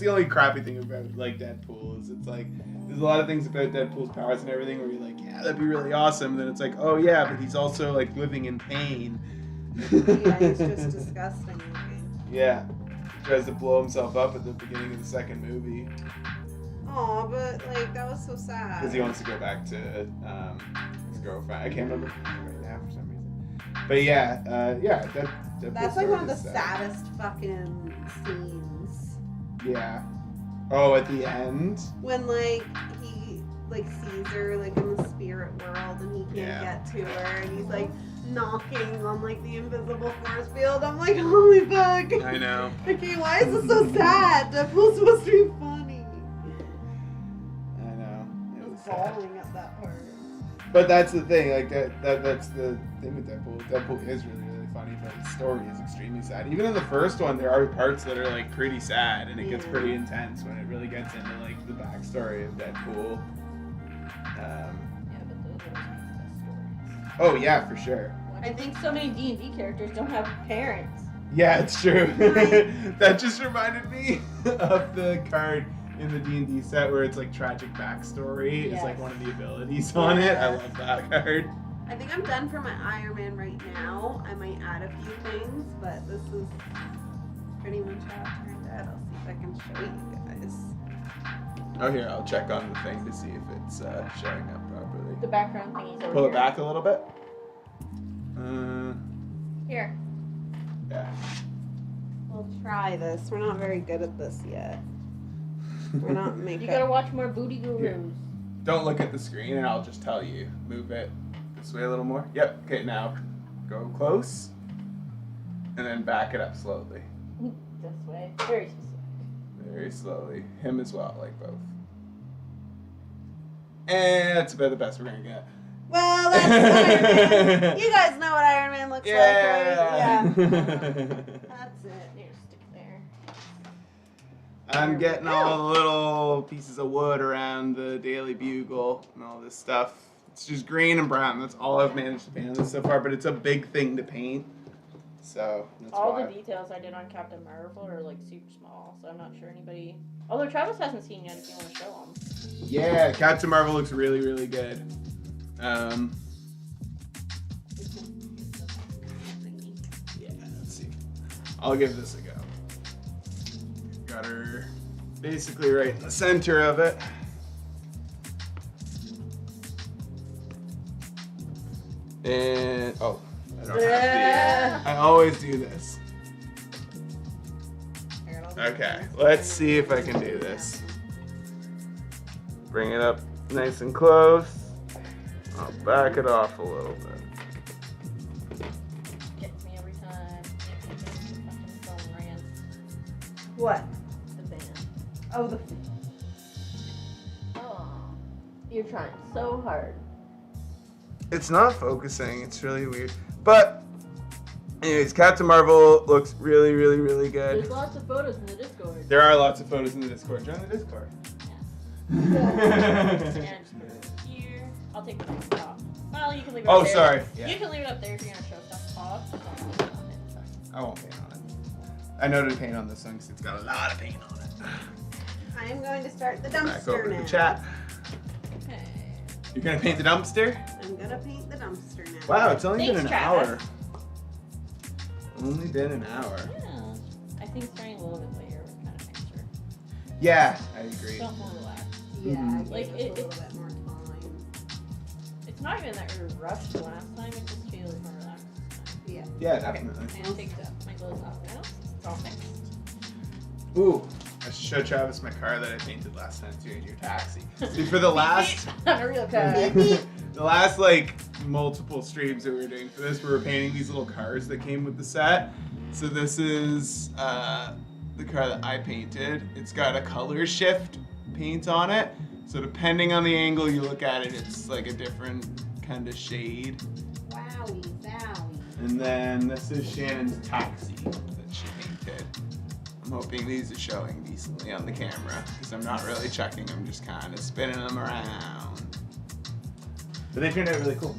the only crappy thing about like Deadpool is it's like there's a lot of things about Deadpool's powers and everything where you're like, yeah, that'd be really awesome. And then it's like, oh yeah, but he's also like living in pain.
Yeah, he's just disgusting looking.
Yeah, he tries to blow himself up at the beginning of the second movie
Aw, but like that was so sad.
because he wants to go back to his girlfriend. I can't remember her name right now for some reason. But yeah, Deadpool
That's like one of the
story is sad.
saddest fucking scenes.
Yeah. Oh, at the end.
When like he like sees her like in the spirit world and he can't get to her and he's like knocking on like the invisible force field. I'm like, holy fuck.
I know.
Okay, why is this so sad? Deadpool's supposed to be funny.
I know.
I
It
was
was sad.
bawling at that part.
But that's the thing, like that's the thing with Deadpool. Deadpool is really, really funny, but the story is extremely sad. Even in the first one, there are parts that are like pretty sad, and it gets pretty intense when it really gets into like the backstory of Deadpool.
Yeah, but those are the best stories.
Oh yeah, for sure.
I think so many D&D characters don't have parents.
Yeah, it's true. That just reminded me of the card in the D&D set where it's like tragic backstory is like one of the abilities on it. I love that card.
I think I'm done for my Iron Man right now. I might add a few things, but this is pretty much how it turned out. I'll see if I can show you guys.
Oh, here, I'll check on the thing to see if it's showing up properly.
The background thingy's over
Pull
here.
it back a little bit.
Here.
Yeah.
We'll try this. We're not very good at this yet. We're not makeup.
You gotta watch more Booty Gurus.
Here. Don't look at the screen and I'll just tell you. Move it this way a little more. Yep. Okay, now go close. And then back it up slowly.
This way. Very specific.
Very slowly. Him as well, like both. And that's about the best we're gonna get.
Well, that's Iron Man. You guys know what Iron Man looks like, right? Yeah. That's it.
Here, stick there.
I'm getting all the little pieces of wood around the Daily Bugle and all this stuff. It's just green and brown. That's all I've managed to paint on this so far, but it's a big thing to paint. So that's
All
why.
the details I did on Captain Marvel are like super small, so I'm not sure anybody. Although Travis hasn't seen yet, if you want to show him.
Yeah, Captain Marvel looks really, really good. Yeah, let's see. I'll give this a go. Got her basically right in the center of it. And oh, I don't have the. I always do this. Okay, let's see if I can do this. Bring it up nice and close. I'll back it off a little bit.
Gets me every time. The fucking phone rang.
What?
The band.
Oh, the.
Oh, you're trying so hard.
It's not focusing. It's really weird. But, anyways, Captain Marvel looks really, really, really good.
There's lots of photos in the Discord.
There are lots of photos in the Discord. Join the Discord.
Yeah, just put it here. I'll take the next off. Well, you can leave it up
Oh,
there.
sorry. Yeah.
You can leave it up there if you're gonna show stuff off. Just don't leave it on it.
I won't paint on it. I know to paint on this one because it's got a lot of paint on it.
I am going to start the
Back over
dumpster
to
now.
the chat.
Okay.
You're going to paint the dumpster?
I'm gonna paint the dumpster now.
Wow, it's only
Thanks,
been an
Travis.
hour. Only been an hour.
Yeah. I think starting a little bit later was kind of nicer.
Yeah, I agree.
Felt more relaxed.
Yeah,
Mhm.
like
Like,
it, a
it-
little bit more time.
It's not even that we were rushed the last time. It just feels more relaxed.
Yeah.
Yeah, definitely.
And take my clothes off now. It's all fixed.
Ooh, I should show Travis my car that I painted last time too in your taxi. See, for the last,
Not a real car.
the last like multiple streams that we were doing for this, we were painting these little cars that came with the set. So this is the car that I painted. It's got a color shift paint on it. So depending on the angle you look at it, it's like a different kind of shade.
Wowie, zowie.
And then this is Shannon's taxi that she painted. I'm hoping these are showing decently on the camera because I'm not really checking. I'm just kind of spinning them around. But they turned out really cool.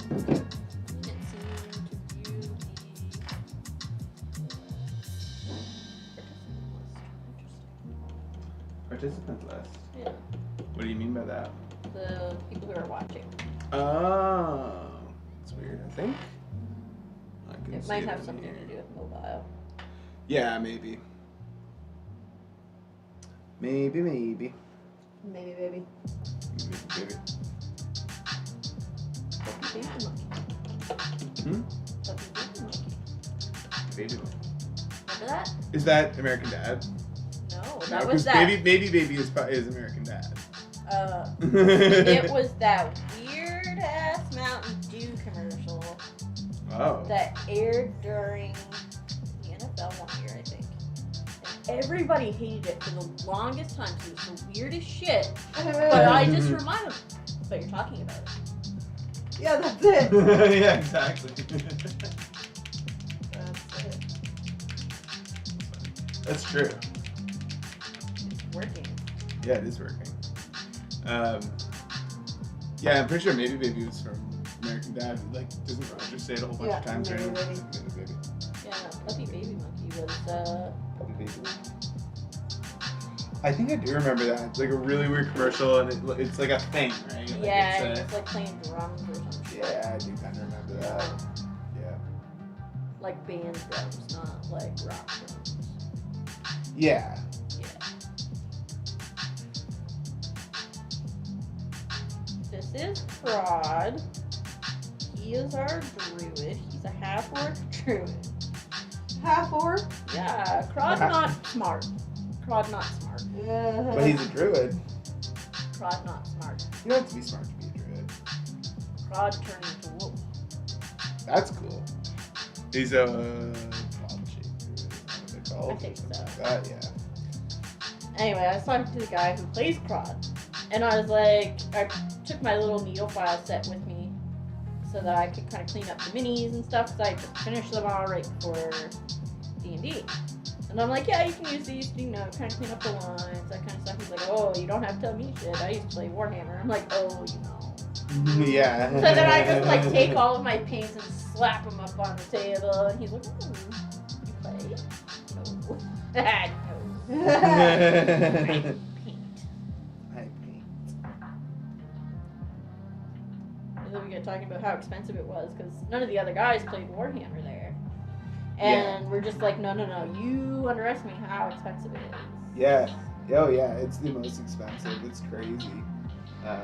Participant list.
Yeah.
What do you mean by that?
The people who are watching.
Oh, it's weird. I think.
It might have something to do with mobile.
Yeah, maybe. Maybe.
Maybe, baby.
Maybe.
Puppy baby monkey. Puppy baby monkey.
Baby.
Remember that?
Is that American Dad?
No,
No,
that
'cause
was that.
Baby is American Dad.
It was that weird ass Mountain Dew commercial
Oh.
that aired during the NFL one year, I think. And everybody hated it for the longest time because it was the weirdest shit. But I just remind them, but you're talking about it.
Yeah, that's it.
Yeah, exactly.
That's it.
That's true.
It's working.
Yeah, it is working. Yeah, I'm pretty sure Maybe Baby was from American Dad. Like, doesn't Roger say it a whole bunch of times?
Maybe
right?
Baby.
Maybe Baby.
Yeah, no, Puppy Baby Monkey was,
Puppy Baby. I think I do remember that. It's like a really weird commercial, and it's like a thing, right? Like
yeah,
it's
it's like playing drums or some shit.
yeah, I do kind of remember that. Yeah.
Like band drums, not like rock drums.
Yeah.
Yeah. This is Prod. He is our druid. He's a half-orc druid.
Half-orc?
Yeah, Crod's not smart. Crod not smart.
But he's a druid.
Crod not smart.
You don't have to be smart to be a druid.
Crod turned into wolf.
That's cool. He's a pod-shaped druid. Is that what they're called?
I think so.
Something like that, yeah.
Anyway, I was talking to the guy who plays Crod, and I was like, I took my little needle file set with me so that I could kind of clean up the minis and stuff, because I just finished them all right for D&D. And I'm like, yeah, you can use these to, you know, kind of clean up the lines, that kind of stuff. He's like, oh, you don't have to tell me shit. I used to play Warhammer. I'm like, oh, you know.
Yeah.
So then I just like take all of my paints and slap them up on the table, and he's like, oh, you play? No. No. I paint.
I paint.
And then we got talking about how expensive it was, because none of the other guys played Warhammer there. And we're just like, no, you underestimate how expensive it is.
Yeah. Oh, yeah. It's the most expensive. It's crazy.
I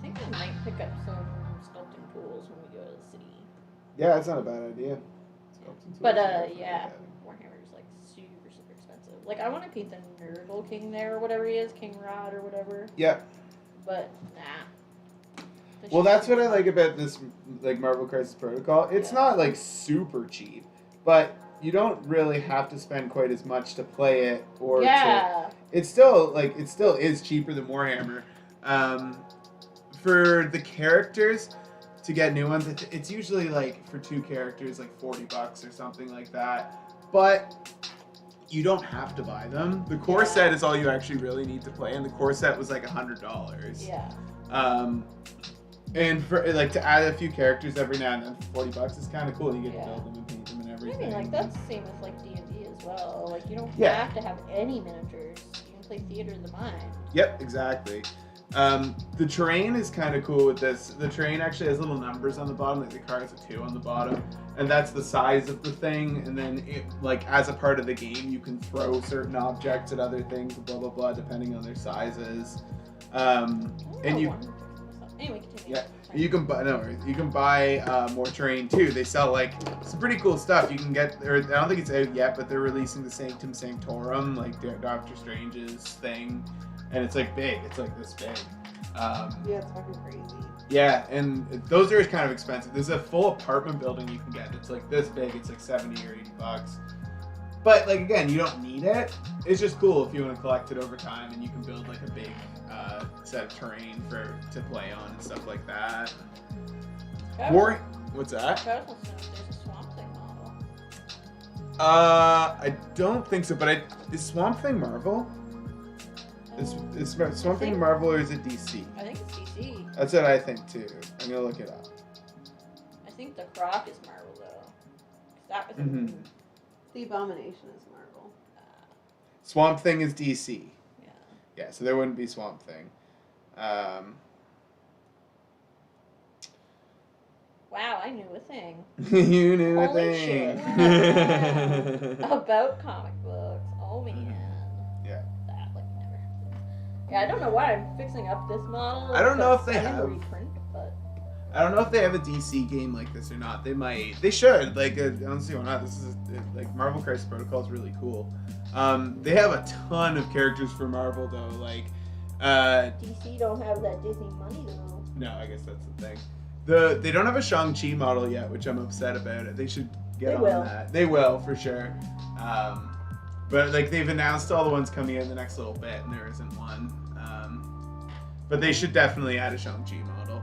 think we might pick up some sculpting tools when we go to the city.
Yeah, it's not a bad idea.
But yeah, Warhammer is like super expensive. Like I want to paint the Nurgle King there or whatever he is, King Rod or whatever.
Yeah.
But nah.
Well, that's what I like about this, like Marvel Crisis Protocol. It's not like super cheap, but you don't really have to spend quite as much to play it, or it's still is cheaper than Warhammer. For the characters, to get new ones, it's usually like for 2 characters like $40 or something like that. But you don't have to buy them. The core set is all you actually really need to play, and the core set was like $100.
Yeah.
And for like to add a few characters every now and then for $40 is kind of cool. You get to build them and paint them and everything.
I mean, like that's the same with like D&D as well. Like you don't have to have any miniatures. You can play theater of the mind.
Yep, exactly. The terrain is kind of cool with this. The terrain actually has little numbers on the bottom, like the car has a 2 on the bottom, and that's the size of the thing. And then, it, like as a part of the game, you can throw certain objects at other things, blah blah blah, depending on their sizes. And you.
Anyway, continue.
Yeah, you can buy. No, you can buy more terrain too. They sell like some pretty cool stuff. You can get. Or I don't think it's out yet, but they're releasing the Sanctum Sanctorum, like Doctor Strange's thing, and it's like big. It's like this big.
Yeah, it's fucking crazy.
Yeah, and those are kind of expensive. There's a full apartment building you can get. It's like this big. It's like $70 or $80. But like again, you don't need it. It's just cool if you want to collect it over time, and you can build like a big set of terrain to play on and stuff like that. What's that?
There's a Swamp Thing model.
I don't think so. But is Swamp Thing Marvel? Is Swamp Thing Marvel or is it DC?
I think it's DC.
That's what I think too. I'm gonna look it up.
I think the Croc is Marvel though. 'Cause that was
Mhm.
The Abomination is Marvel.
Swamp Thing is DC.
Yeah.
Yeah, so there wouldn't be Swamp Thing.
Wow, I knew a thing.
You knew a
Holy
thing.
shit. About comic books. Oh man.
Yeah.
That like never happened. Yeah, I don't know why I'm fixing up this model.
I don't know if they
I didn't
have-
reprint, but
I don't know if they have a DC game like this or not. They might. They should. Like, I don't see why not. This is like Marvel Crisis Protocol is really cool. They have a ton of characters for Marvel though. Like,
DC don't have that Disney money though.
no, I guess that's the thing. They don't have a Shang-Chi model yet, which I'm upset about. It. They should get
They
on
will.
that. They will for sure. But like they've announced all the ones coming in the next little bit, and there isn't one. But they should definitely add a Shang-Chi model.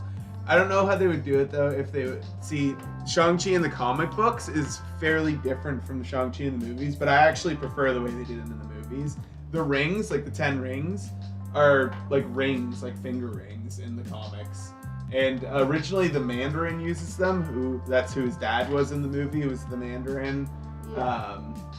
I don't know how they would do it though. If they would see Shang-Chi in the comic books is fairly different from the Shang-Chi in the movies, but I actually prefer the way they did it in the movies. The rings, like the 10 rings, are like rings, like finger rings in the comics. And originally the Mandarin uses them. That's who his dad was in the movie. It was the Mandarin,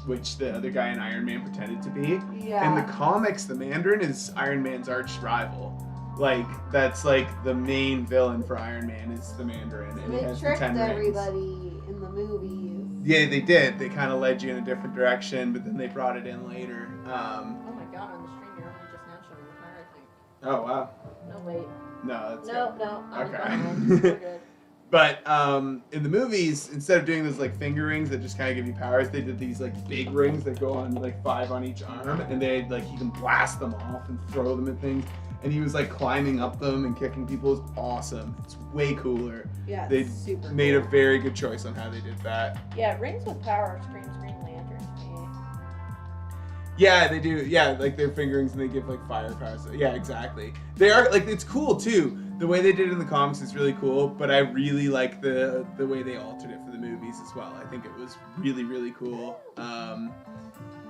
which the other guy in Iron Man pretended to be.
Yeah.
In the comics, the Mandarin is Iron Man's arch rival. Like, that's like the main villain for Iron Man is the Mandarin. And he
They
has the
tricked
10 rings.
everybody in the movies.
Yeah, they did. They kind of led you in a different direction, but then they brought it in later.
Oh my god, on the stream you're only just now showing the car, I think.
Oh, wow.
No, wait.
No, that's
No, I'm
Okay.
fine. We're good.
But in the movies, instead of doing those like finger rings that just kind of give you powers, they did these like big rings that go on like 5 on each arm, and they like you can blast them off and throw them at things. And he was like climbing up them and kicking people. It's awesome. It's way cooler.
Yeah,
They
it's super
made a
cool.
very good choice on how they did that.
Yeah, rings with power screams Green Lantern to me.
Yeah, they do. Yeah, like they're fingerings and they give like fire powers. Yeah, exactly. They are like it's cool too. The way they did it in the comics is really cool, but I really like the way they altered it for the movies as well. I think it was really, really cool.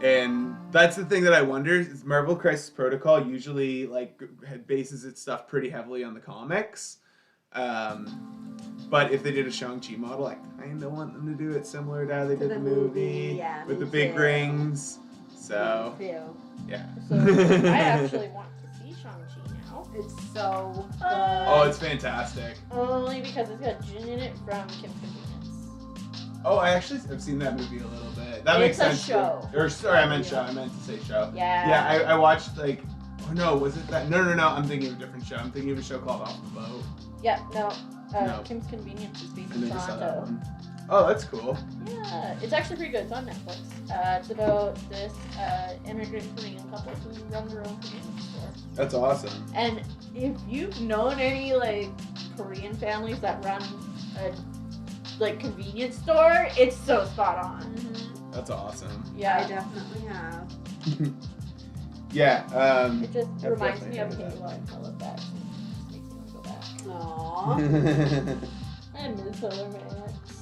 And that's the thing that I wonder is Marvel Crisis Protocol usually like bases its stuff pretty heavily on the comics. But if they did a Shang-Chi model, I kind of want them to do it similar to how they did the movie
yeah,
with
me
the big
too.
rings. So,
Me too.
yeah.
So I actually want to see Shang-Chi now.
It's so good.
Oh, it's fantastic.
Only because it's got Jin in it from Kim's Convenience.
Oh, I actually have seen that movie a little bit. That makes
It's a
sense.
show.
Or sorry, I meant show. I meant to say show.
Yeah.
Yeah, I watched like. Oh no, was it that? No. I'm thinking of a different show. I'm thinking of a show called Off the Boat.
Yeah, no.
No.
Kim's Convenience is based
And
in
I just saw that
Toronto.
one. Oh, that's cool.
Yeah, it's actually pretty good. It's on Netflix. It's about this immigrant Korean couple who run their own convenience store.
That's awesome.
And if you've known any like Korean families that run a like convenience store, it's so spot on.
Mhm.
That's awesome.
I
Yeah,
definitely have.
Yeah.
it just
I've
reminds
definitely
me of
heard of
Halo. I love that. It makes me want to go back.
Aww.
I miss Halo Max.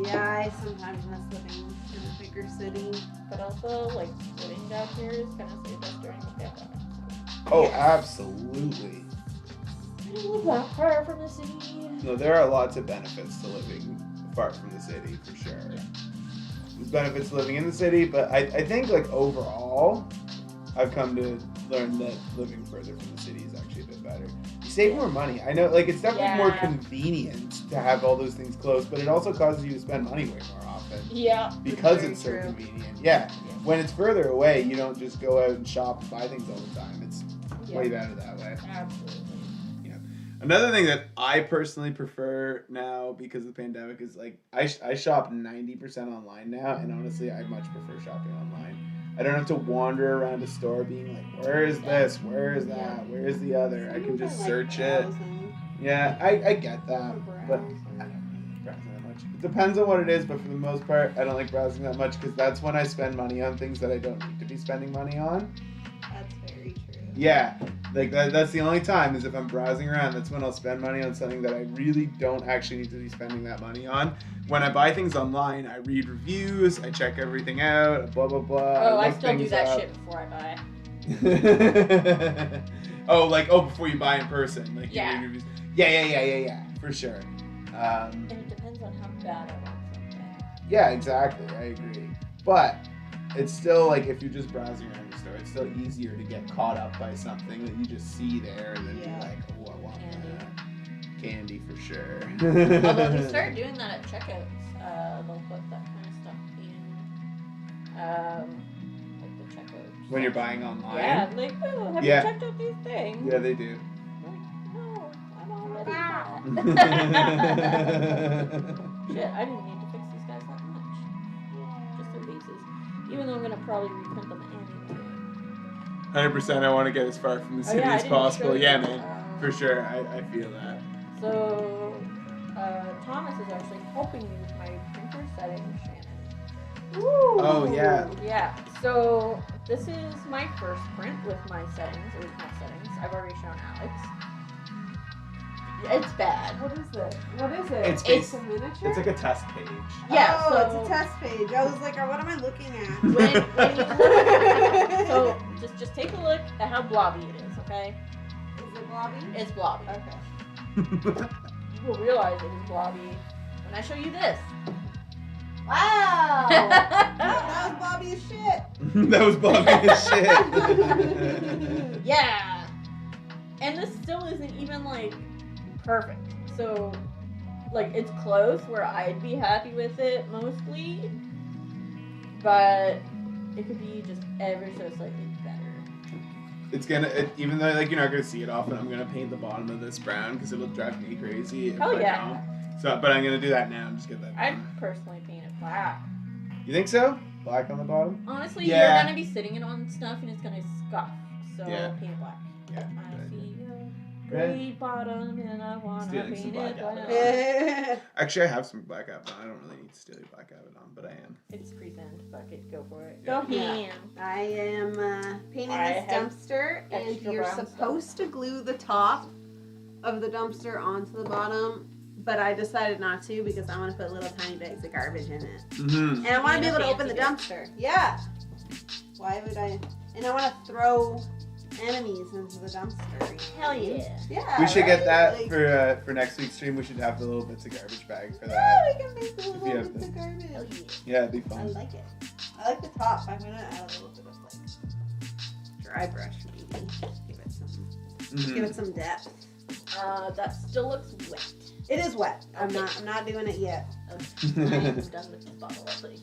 Yeah, I sometimes miss living in a bigger city.
But also, like, living down here is kind of saved us during the pandemic.
Oh,
Yes.
absolutely.
I don't live that far from the city.
No, there are lots of benefits to living far from the city, for sure. There's benefits to living in the city, but I think, like, overall, I've come to learn that living further from the city is actually a bit better. You save more money. I know, like, it's definitely more
Yeah.
convenient to have all those things close, but it also causes you to spend money way more often
Yeah.
because
very
it's so
true.
convenient. Yeah. When it's further away, you don't just go out and shop and buy things all the time. It's way better that way.
Absolutely.
Another thing that I personally prefer now because of the pandemic is like I shop 90% online now, and honestly, I much prefer shopping online. I don't have to wander around a store being like, where is this? Where is that? Where is the other? I can just search it. Yeah, I get that, but I don't really browse that much. It depends on what it is, but for the most part, I don't like browsing that much because that's when I spend money on things that I don't need to be spending money on.
That's very true.
Yeah, like that's the only time is if I'm browsing around. That's when I'll spend money on something that I really don't actually need to be spending that money on. When I buy things online, I read reviews, I check everything out, blah blah blah.
Oh, I
look
still do
things
that
up.
shit before I buy.
Before you buy in person, like you
Yeah.
read reviews. Yeah, for sure.
And it depends on how bad I want something.
Yeah, exactly. I agree. But it's still like if you're just browsing around the store, it's still easier to get caught up by something that you just see there and then be like, oh, I want that. Candy for sure.
Although they started doing that at checkouts. They'll put that kind of stuff in like the checkouts.
When you're buying online?
Yeah, like, oh, have you checked out these things?
Yeah, they do.
No, I'm already bought. Shit, I didn't need to fix these guys that much. Just their faces. Even though I'm gonna probably reprint them anyway.
100% I want to get as far from the city as possible. Yeah, man. For sure. I feel that.
So, Thomas is actually helping me with my printer settings, Shannon.
Ooh.
Oh, yeah.
Yeah, so this is my first print with my settings, original settings. I've already shown Alex. It's bad.
What is this? What is it?
It's
a miniature?
It's like a test page.
Yeah,
oh,
so
it's a test page. I was like, what am I looking at?
when you look, so just take a look at how blobby it is, okay?
Is it blobby?
It's blobby.
Okay.
You will realize it is blobby when I show you this.
Wow! That was blobby as shit.
That was blobby as shit.
Yeah. And this still isn't even like perfect. So like it's close where I'd be happy with it mostly. But it could be just ever so slightly better.
It's gonna, even though like you're not gonna see it often, I'm gonna paint the bottom of this brown because it'll drive me crazy if I don't. So, but I'm gonna do that now and just get that
I'd
done.
personally paint it black.
You think so? Black on the bottom?
Honestly,
Yeah.
you're gonna be sitting it on stuff and it's gonna scuff. So
Yeah.
paint it black.
Yeah.
I
good
see
idea.
a great bottom and I wanna
Stealing some
paint
black
it
out of
black.
it. Actually, I have some black Abaddon. I don't really need to steal your black Abaddon, but I am.
It's pre-thinned. Fuck it, go for it.
Yeah.
Go ham.
I am painting
I
this
have
dumpster, and
extra
you're
brown
supposed to glue the top of the dumpster onto the bottom, but I decided not to because I want to put little tiny bags of garbage in it.
Mm-hmm.
And I want to be
And a
able to open the
fancy
dumpster. Yeah. Why would I? And I want to throw enemies into the dumpster.
Hell yeah.
Yeah.
We should get
right?
that
Like,
for next week's stream. We should have the little bits of garbage bag for
yeah,
that.
we can make the
you
little
have
bits of
Hell
garbage.
yeah.
Yeah, it'd be
I
fun.
like it. I like the top. I'm gonna add a little bit of like dry brush maybe. Give it some.
Mhm.
Give it some depth.
That still looks wet.
It is wet. I'm
Okay.
not doing it yet.
Okay. I am done with this bottle already.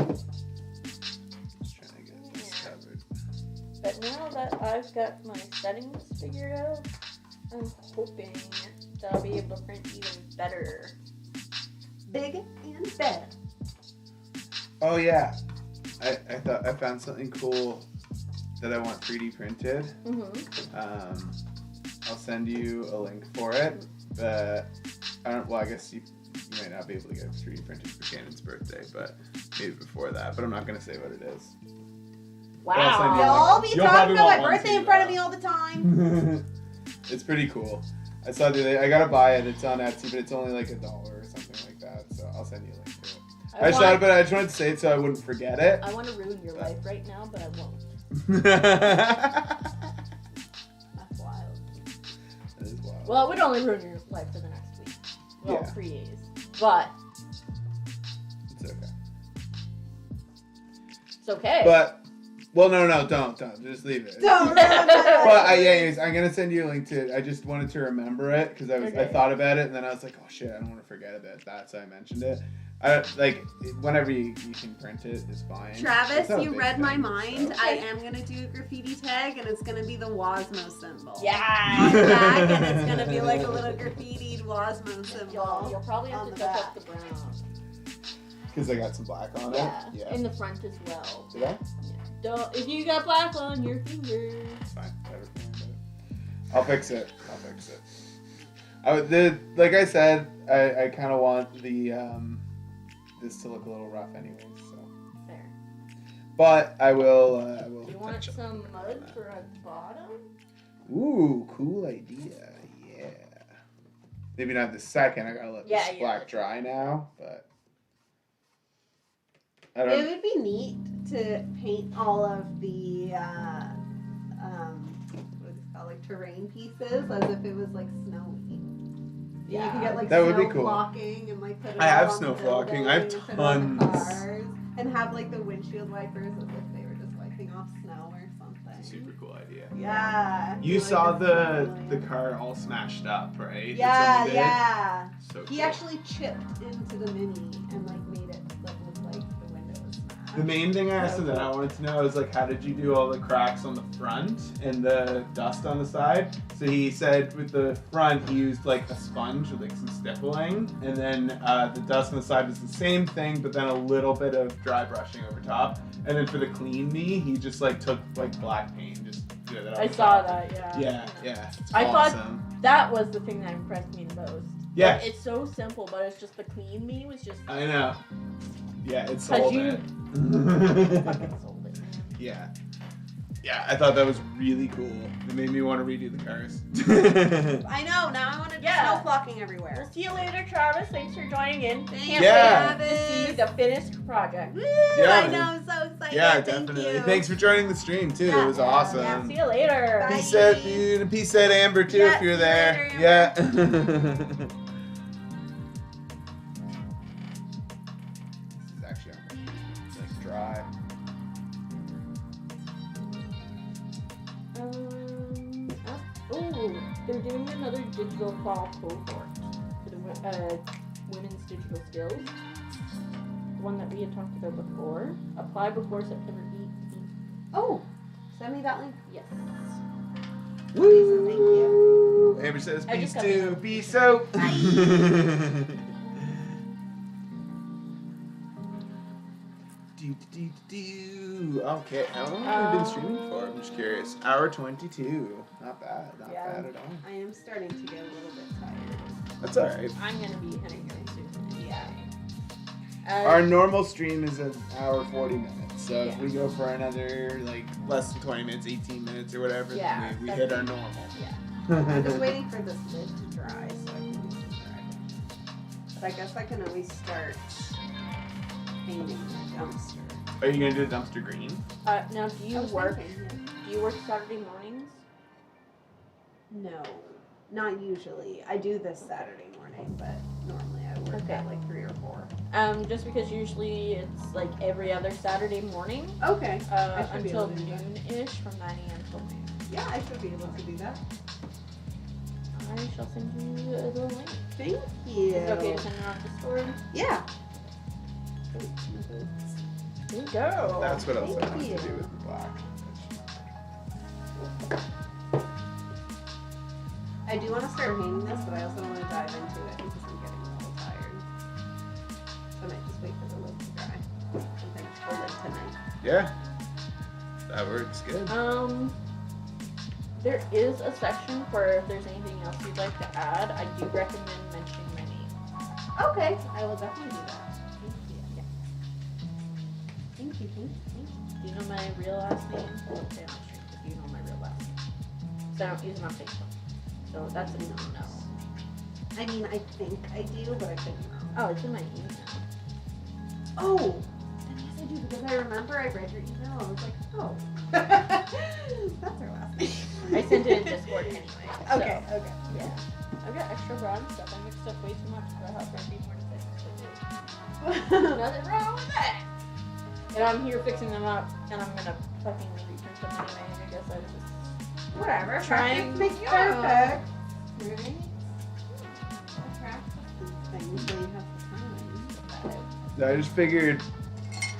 Just trying to get this covered.
But now that I've got my settings figured out, I'm hoping that I'll be able to print even better.
Big and better.
Oh yeah, I thought I found something cool that I want 3D printed.
Mm-hmm.
I'll send you a link for it. But I guess you might not be able to get it 3D printed for Shannon's birthday, but maybe before that. But I'm not gonna say what it is. I'll send you
Wow.
Y'all be
You'll
talking
probably
about
want
my
one
birthday
too,
in front of
though.
me all the time.
It's pretty cool. I saw the other day. I gotta buy it. It's on Etsy, but it's only like $1 or something like that. So I'll send you a link to it. I just wanted to say it so I wouldn't forget it.
I want to ruin your life right now, but I won't. That's wild.
That is wild.
Well, it would only ruin your life for the next week. Well,
Yeah.
3 days. But
It's okay.
it's okay.
But, well, no, don't. Just leave it.
Don't ruin my life.
But anyways, I'm gonna send you a link to it. I just wanted to remember it because I
Okay.
thought about it and then I was like, oh shit, I don't want to forget about that, so I mentioned it. Whenever you can print it, it's fine.
Travis,
It's not a
you
big
read my
thing,
mind.
so.
I am gonna do a graffiti tag, and it's gonna be the Wazmo symbol. On
yeah.
the back, and it's gonna be like a little graffitied Wazmo symbol.
You'll probably have
on
to
the
touch
back.
up the brown.
Because I got some black on
Yeah.
it. Yeah.
In the front as well.
Did I?
Don't if you got black on your fingers.
It's fine. Whatever. I'll fix it. Like I said, I kind of want the this to look a little rough, anyways. So,
Fair.
but I will.
You want
touch up
some
on
mud
that.
for a bottom?
Ooh, cool idea. Yeah. Maybe not this second. I gotta let this black dry now, but I
It
don't.
would be neat to paint all of the what do you call like terrain pieces as if it was like snowy. Yeah, you can get like
That would be
snow
cool.
flocking and like put it
I have
all on
snow
the
flocking. I have
building and put it on the
tons.
cars, and have like the windshield wipers as if they were just wiping off snow or something.
Super cool idea.
Yeah.
You
like
saw
a
the
snow
car all smashed up, right? That
Yeah,
someone did?
yeah.
So
He
cool.
actually chipped into the Mini and like made it like look like the window was smashed.
The main thing I asked him that I wanted to know is like, how did you do all the cracks on the front and the dust on the side? So he said with the front he used like a sponge with like some stippling, and then the dust on the side was the same thing, but then a little bit of dry brushing over top. And then for the clean me, he just like took like black paint, just did it.
I saw that, yeah.
Yeah. It's
I thought
awesome.
that was the thing that impressed me the most.
Yeah.
Like, it's so simple, but it's just the clean me was just
I know. Yeah, it
'Cause
sold
you-
it.
fucking sold it.
Yeah. Yeah, I thought that was really cool. It made me want to redo the cars.
I know, now I want to do
Yeah.
snow flocking everywhere.
We'll see you later, Travis. Thanks for joining in.
Thank
Can't
Yeah.
wait to see the finished project.
Woo!
Yeah,
I know,
man.
I'm so excited.
Yeah,
Thank
definitely.
you.
Thanks for joining the stream too.
Yeah,
It was
yeah,
awesome.
yeah.
See you later.
Bye.
Peace out Amber too
Yeah,
if you're
see you
there.
later,
Yeah. This is actually like dry.
Oh, they're doing another digital fall cohort for the women's digital skills. The one that we had talked about before. Apply before September 18th.
Oh, send me that link.
Yes.
Amazing, thank you.
Amber says
I
peace
just got the
too.
notification.
Peace out. Do. Okay, how long have we been streaming for? I'm just curious. Hour 22. Not bad. Not
Yeah.
bad at all.
I am starting to get a little bit tired.
That's alright.
I'm gonna be heading home soon.
Yeah.
Our normal stream is an hour 40 minutes. So if
Yeah.
we go for another like less than 20 minutes, 18 minutes or whatever,
Yeah,
we
that's
hit our
it.
normal.
I'm just waiting for this lid to dry so I can do some dragging. But I guess I can always start painting my dumpster.
Are you gonna do the dumpster green?
Now, do you
I was
work?
thinking,
Do you work Saturday mornings?
yeah. No, not usually. I do this Saturday morning, but normally I work
Okay.
at like 3 or 4.
Just because usually it's like every other Saturday morning,
Okay. I should be
until
able to do that.
noon-ish, from 9 a.m. till noon.
Yeah, I should be able to do that.
I shall send you the link.
Thank you.
Is it okay to send it on Discord?
Yeah.
There you go.
That's what else I
Thank
want to
you.
do with the black.
I do want to start painting this, but I also don't want to dive into it because I'm getting a little tired. So I might just wait for the lid to dry and finish the lid tonight.
Yeah. That works good.
There is a section for if there's anything else you'd like to add. I do recommend mentioning my name.
Okay, I will definitely do that.
Yeah.
Thank you. Thank you.
Do you know my real last name? Don't say on the stream if you know my real last name. So I don't use it on Facebook. So that's a no-no.
I mean, I think I do, but I couldn't remember.
Oh, it's in my email.
Oh, then yes I do because I remember I read your email. I was like, oh, that's her last name.
I sent it in Discord anyway. So,
Okay. Okay.
yeah. I've got extra brown stuff. I mixed up way too much because I thought there'd be more to fix. Nothing wrong with that. And I'm here fixing them up, and I'm gonna fucking reprint them anyway. And I guess I was just
Whatever.
Trying-
Practice makes
yeah.
perfect. Right? Practice these things when you have the time.
No,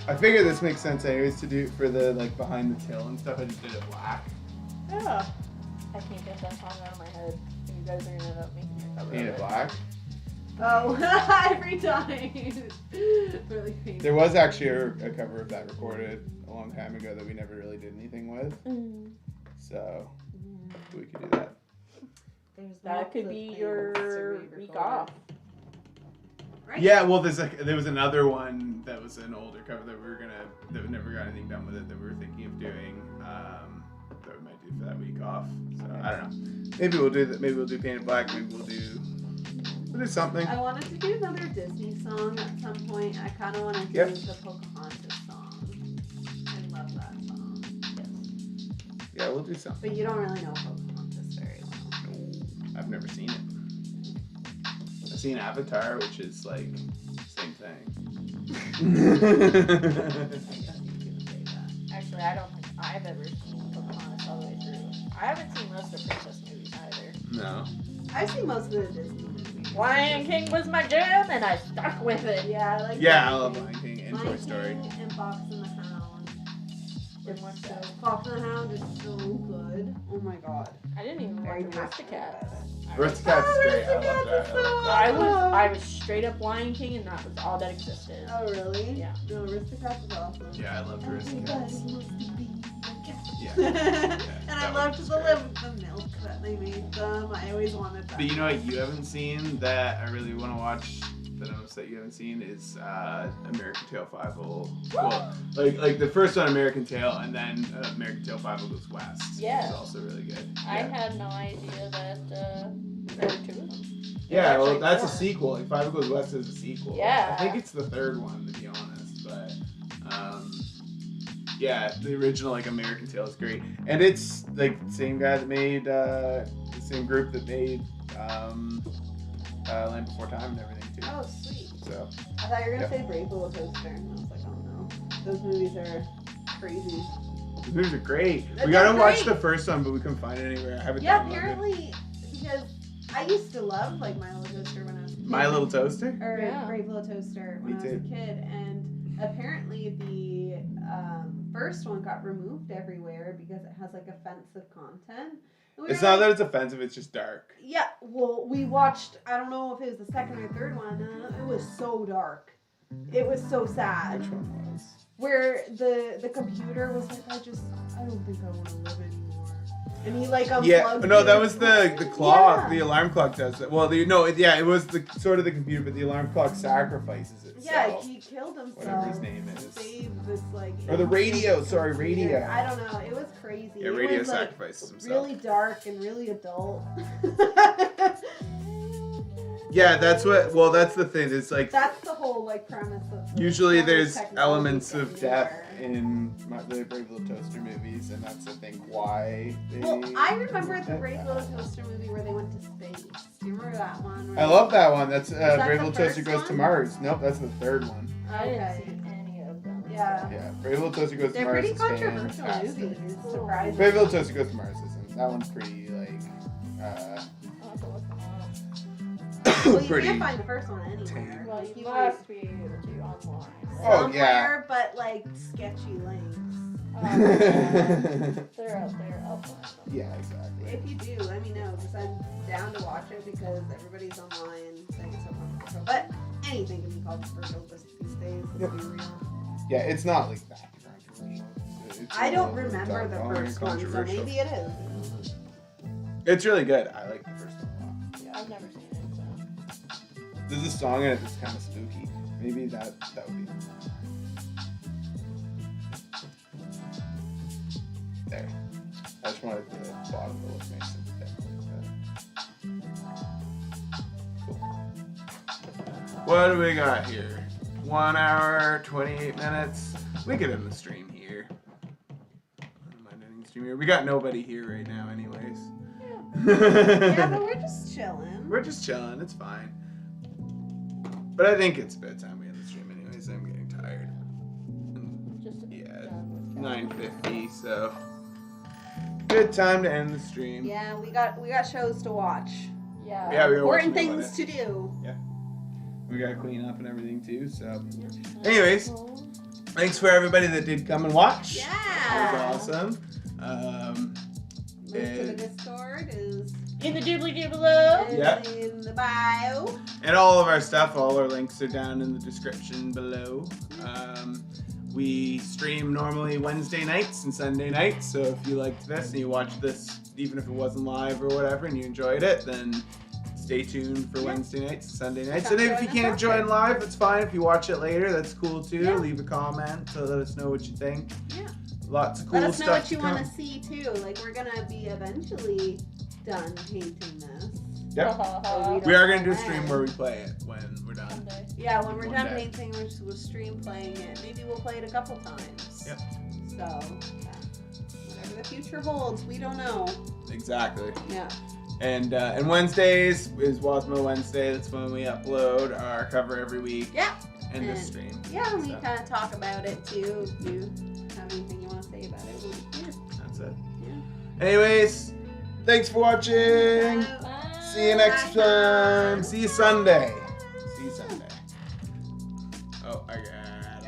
I figured this makes sense anyways to do for the like behind the till and stuff. I just did it black.
Yeah.
I can't get that song out of my head. And you guys are gonna end up making a cover
Paint
of
it
it.
black.
Oh, every time. Really painful.
There was actually a cover of that recorded a long time ago that we never really did anything with. So we could do that.
That could be your week off.
Right?
Yeah, well, there was another one that was an older cover that we never got anything done with it that we were thinking of doing. That we might do for that week off. So I don't know. Maybe we'll do that. Maybe we'll do Paint It Black. Maybe we'll do something.
I wanted to do another Disney song at some point. I kind of want to do
Yep.
the Pocahontas song. I love that song.
Yeah, we'll do something.
But you don't really know Pocahontas,
I've never seen it. I've seen Avatar, which is like same thing.
Actually, I don't think I've ever seen Pocahontas all the way through. I haven't seen most of the princess movies either.
No.
I've seen most of the Disney movies.
Lion King was my jam, and I stuck with it.
Yeah, I like
Yeah, I
Lion
love
King.
Lion King and
Lion
Toy Story.
King and Fox and the Hound.
Didn't watch that.
Fox and the Hound is so good. Oh my god.
I didn't even
Very
watch
passionate
Aristocats.
about it.
Aristocats is great. I love that.
I was straight up Lion King, and that was all that existed.
Oh really?
Yeah.
No, Aristocats is awesome.
Yeah, I love
Everybody
Aristocats.
wants to be like us.
Yeah.
And I
that
loved
one was
the
great.
milk that they made them. I always wanted that.
But you know what you haven't seen that I really want to watch that I'm upset you haven't seen is American Tail 5 Well, like the first one, American Tail, and then American Tail 5 Goes West.
Yeah.
It's also really good.
I
Yeah.
had no idea that there were two of them.
Yeah, well,
Actually,
that's a
four.
sequel. Like 5 Goes West is a sequel.
Yeah.
I think it's the third one, to be honest. But yeah, the original like American Tail is great, and it's like the same guy that made the same group that made Land Before Time and everything too.
Oh sweet.
So
I thought you were gonna
Yeah.
say Brave Little Toaster, and I was like, oh no, those movies are crazy.
the movies are great.
They're
We gotta watch
great.
the first one, but we couldn't find it anywhere. I haven't
Yeah,
downloaded.
apparently because I used to love like My Little Toaster when I was a kid.
My Little Toaster.
or
Yeah.
Brave Little Toaster when
Me
I was a
too.
kid, and apparently the first one got removed everywhere because it has like offensive content. And we
It's
were
not
like,
that it's offensive; it's just dark.
Yeah, well, we watched. I don't know if it was the second or third one. It was so dark. It was so sad.
Which one was?
Where the computer was like, I don't think I want to live anymore. And he like unplugged.
Yeah, no, that
it.
was the clock.
Yeah.
The alarm clock does that. Well, it was the sort of the computer, but the alarm clock sacrifices itself.
Yeah, he killed himself.
Whatever his name
to
is.
save this like.
Or the radio.
ancient
Sorry,
computer.
radio.
I don't know. It was crazy.
Yeah,
It
radio
was, like,
sacrifices himself.
really dark and really adult.
Yeah, that's what. Well, that's the thing. It's like
That's the whole like premise of.
usually there's
technology
elements of
getting
death
there.
in the Brave Little Toaster movies, and that's I think why they.
Well, I remember the
did
Brave
that.
Little Toaster movie where they went to space. Do you remember that one?
I love that one. That's
that
Brave
the
Little Toaster
first
Goes to
one?
Mars. Nope, that's the third one.
I didn't
Okay.
see any of them.
Yeah.
Yeah, Brave Little Toaster Goes
They're
to Mars
pretty
is
controversial
fantastic.
movies, surprisingly.
Brave Little Toaster Goes to Mars isn't. That one's pretty like
I'll have to look them up.
Well, you
pretty.
can't find the first one anywhere.
tame.
Well,
Like,
you
might
must be able to online.
Oh,
somewhere,
yeah.
but like sketchy links.
They're out there. I'll find them.
Yeah, exactly.
If you do, let me know because I'm down to watch it because everybody's online saying it's so controversial. But anything can be controversial these days. Let's
Yep.
be real.
Yeah, it's not like that controversial. It's
I don't
a little
remember the
doggone
first one, so
controversial.
maybe it is.
It's really good. I like the first one a lot.
Yeah, I've never seen it. So.
There's a song in it that's kind of spooky. Maybe that would be. There. I just wanted the bottom to look nice and thick like that. Cool. What do we got here? 1 hour, 28 minutes. We could end the stream here. I don't mind ending the stream here. We got nobody here right now, anyways.
Yeah, but we're just chilling.
We're just chilling. It's fine. But I think it's bedtime we end the stream anyways. I'm getting tired.
Just
Yeah,
done with
9:50, so good time to end the stream.
Yeah, we got shows to watch.
Yeah.
Yeah, we were
Important
watching
things to do.
We gotta clean up and everything too. So, anyways, thanks for everybody that did come and watch.
Yeah.
That was awesome.
Link to the
And-
Discord is
In the doobly doo below.
Yeah.
in the bio.
And all of our stuff, all our links are down in the description below. We stream normally Wednesday nights and Sunday nights, so if you liked this and you watched this, even if it wasn't live or whatever, and you enjoyed it, then stay tuned for
Yeah.
Wednesday nights and Sunday nights.
Come
And if
join
you
us
can't
after.
join live, it's fine. If you watch it later, that's cool too.
Yeah.
Leave a comment to let us know what you think.
Yeah.
Lots of cool
Let us know
stuff
what you
to
want
come.
to see too. Like we're gonna be eventually done painting this.
Yep.
But
We are going to
don't
do a
know
stream
when.
where we play it when we're done.
Someday.
Yeah, when we're
One
done
day.
painting, we'll stream playing it. Maybe we'll play it a couple times.
Yep.
So, whatever the future holds, we don't know.
Exactly.
Yeah.
And Wednesdays is Wazmo Wednesday. That's when we upload our cover every week.
Yeah.
And this stream.
Yeah, we
So.
kind of talk about it too. If you have anything you want to say about it, we'll be here.
That's it.
Yeah.
Anyways, thanks for watching.
Bye.
See you next time. See you Sunday. See you Sunday. Oh, I got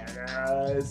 it, guys.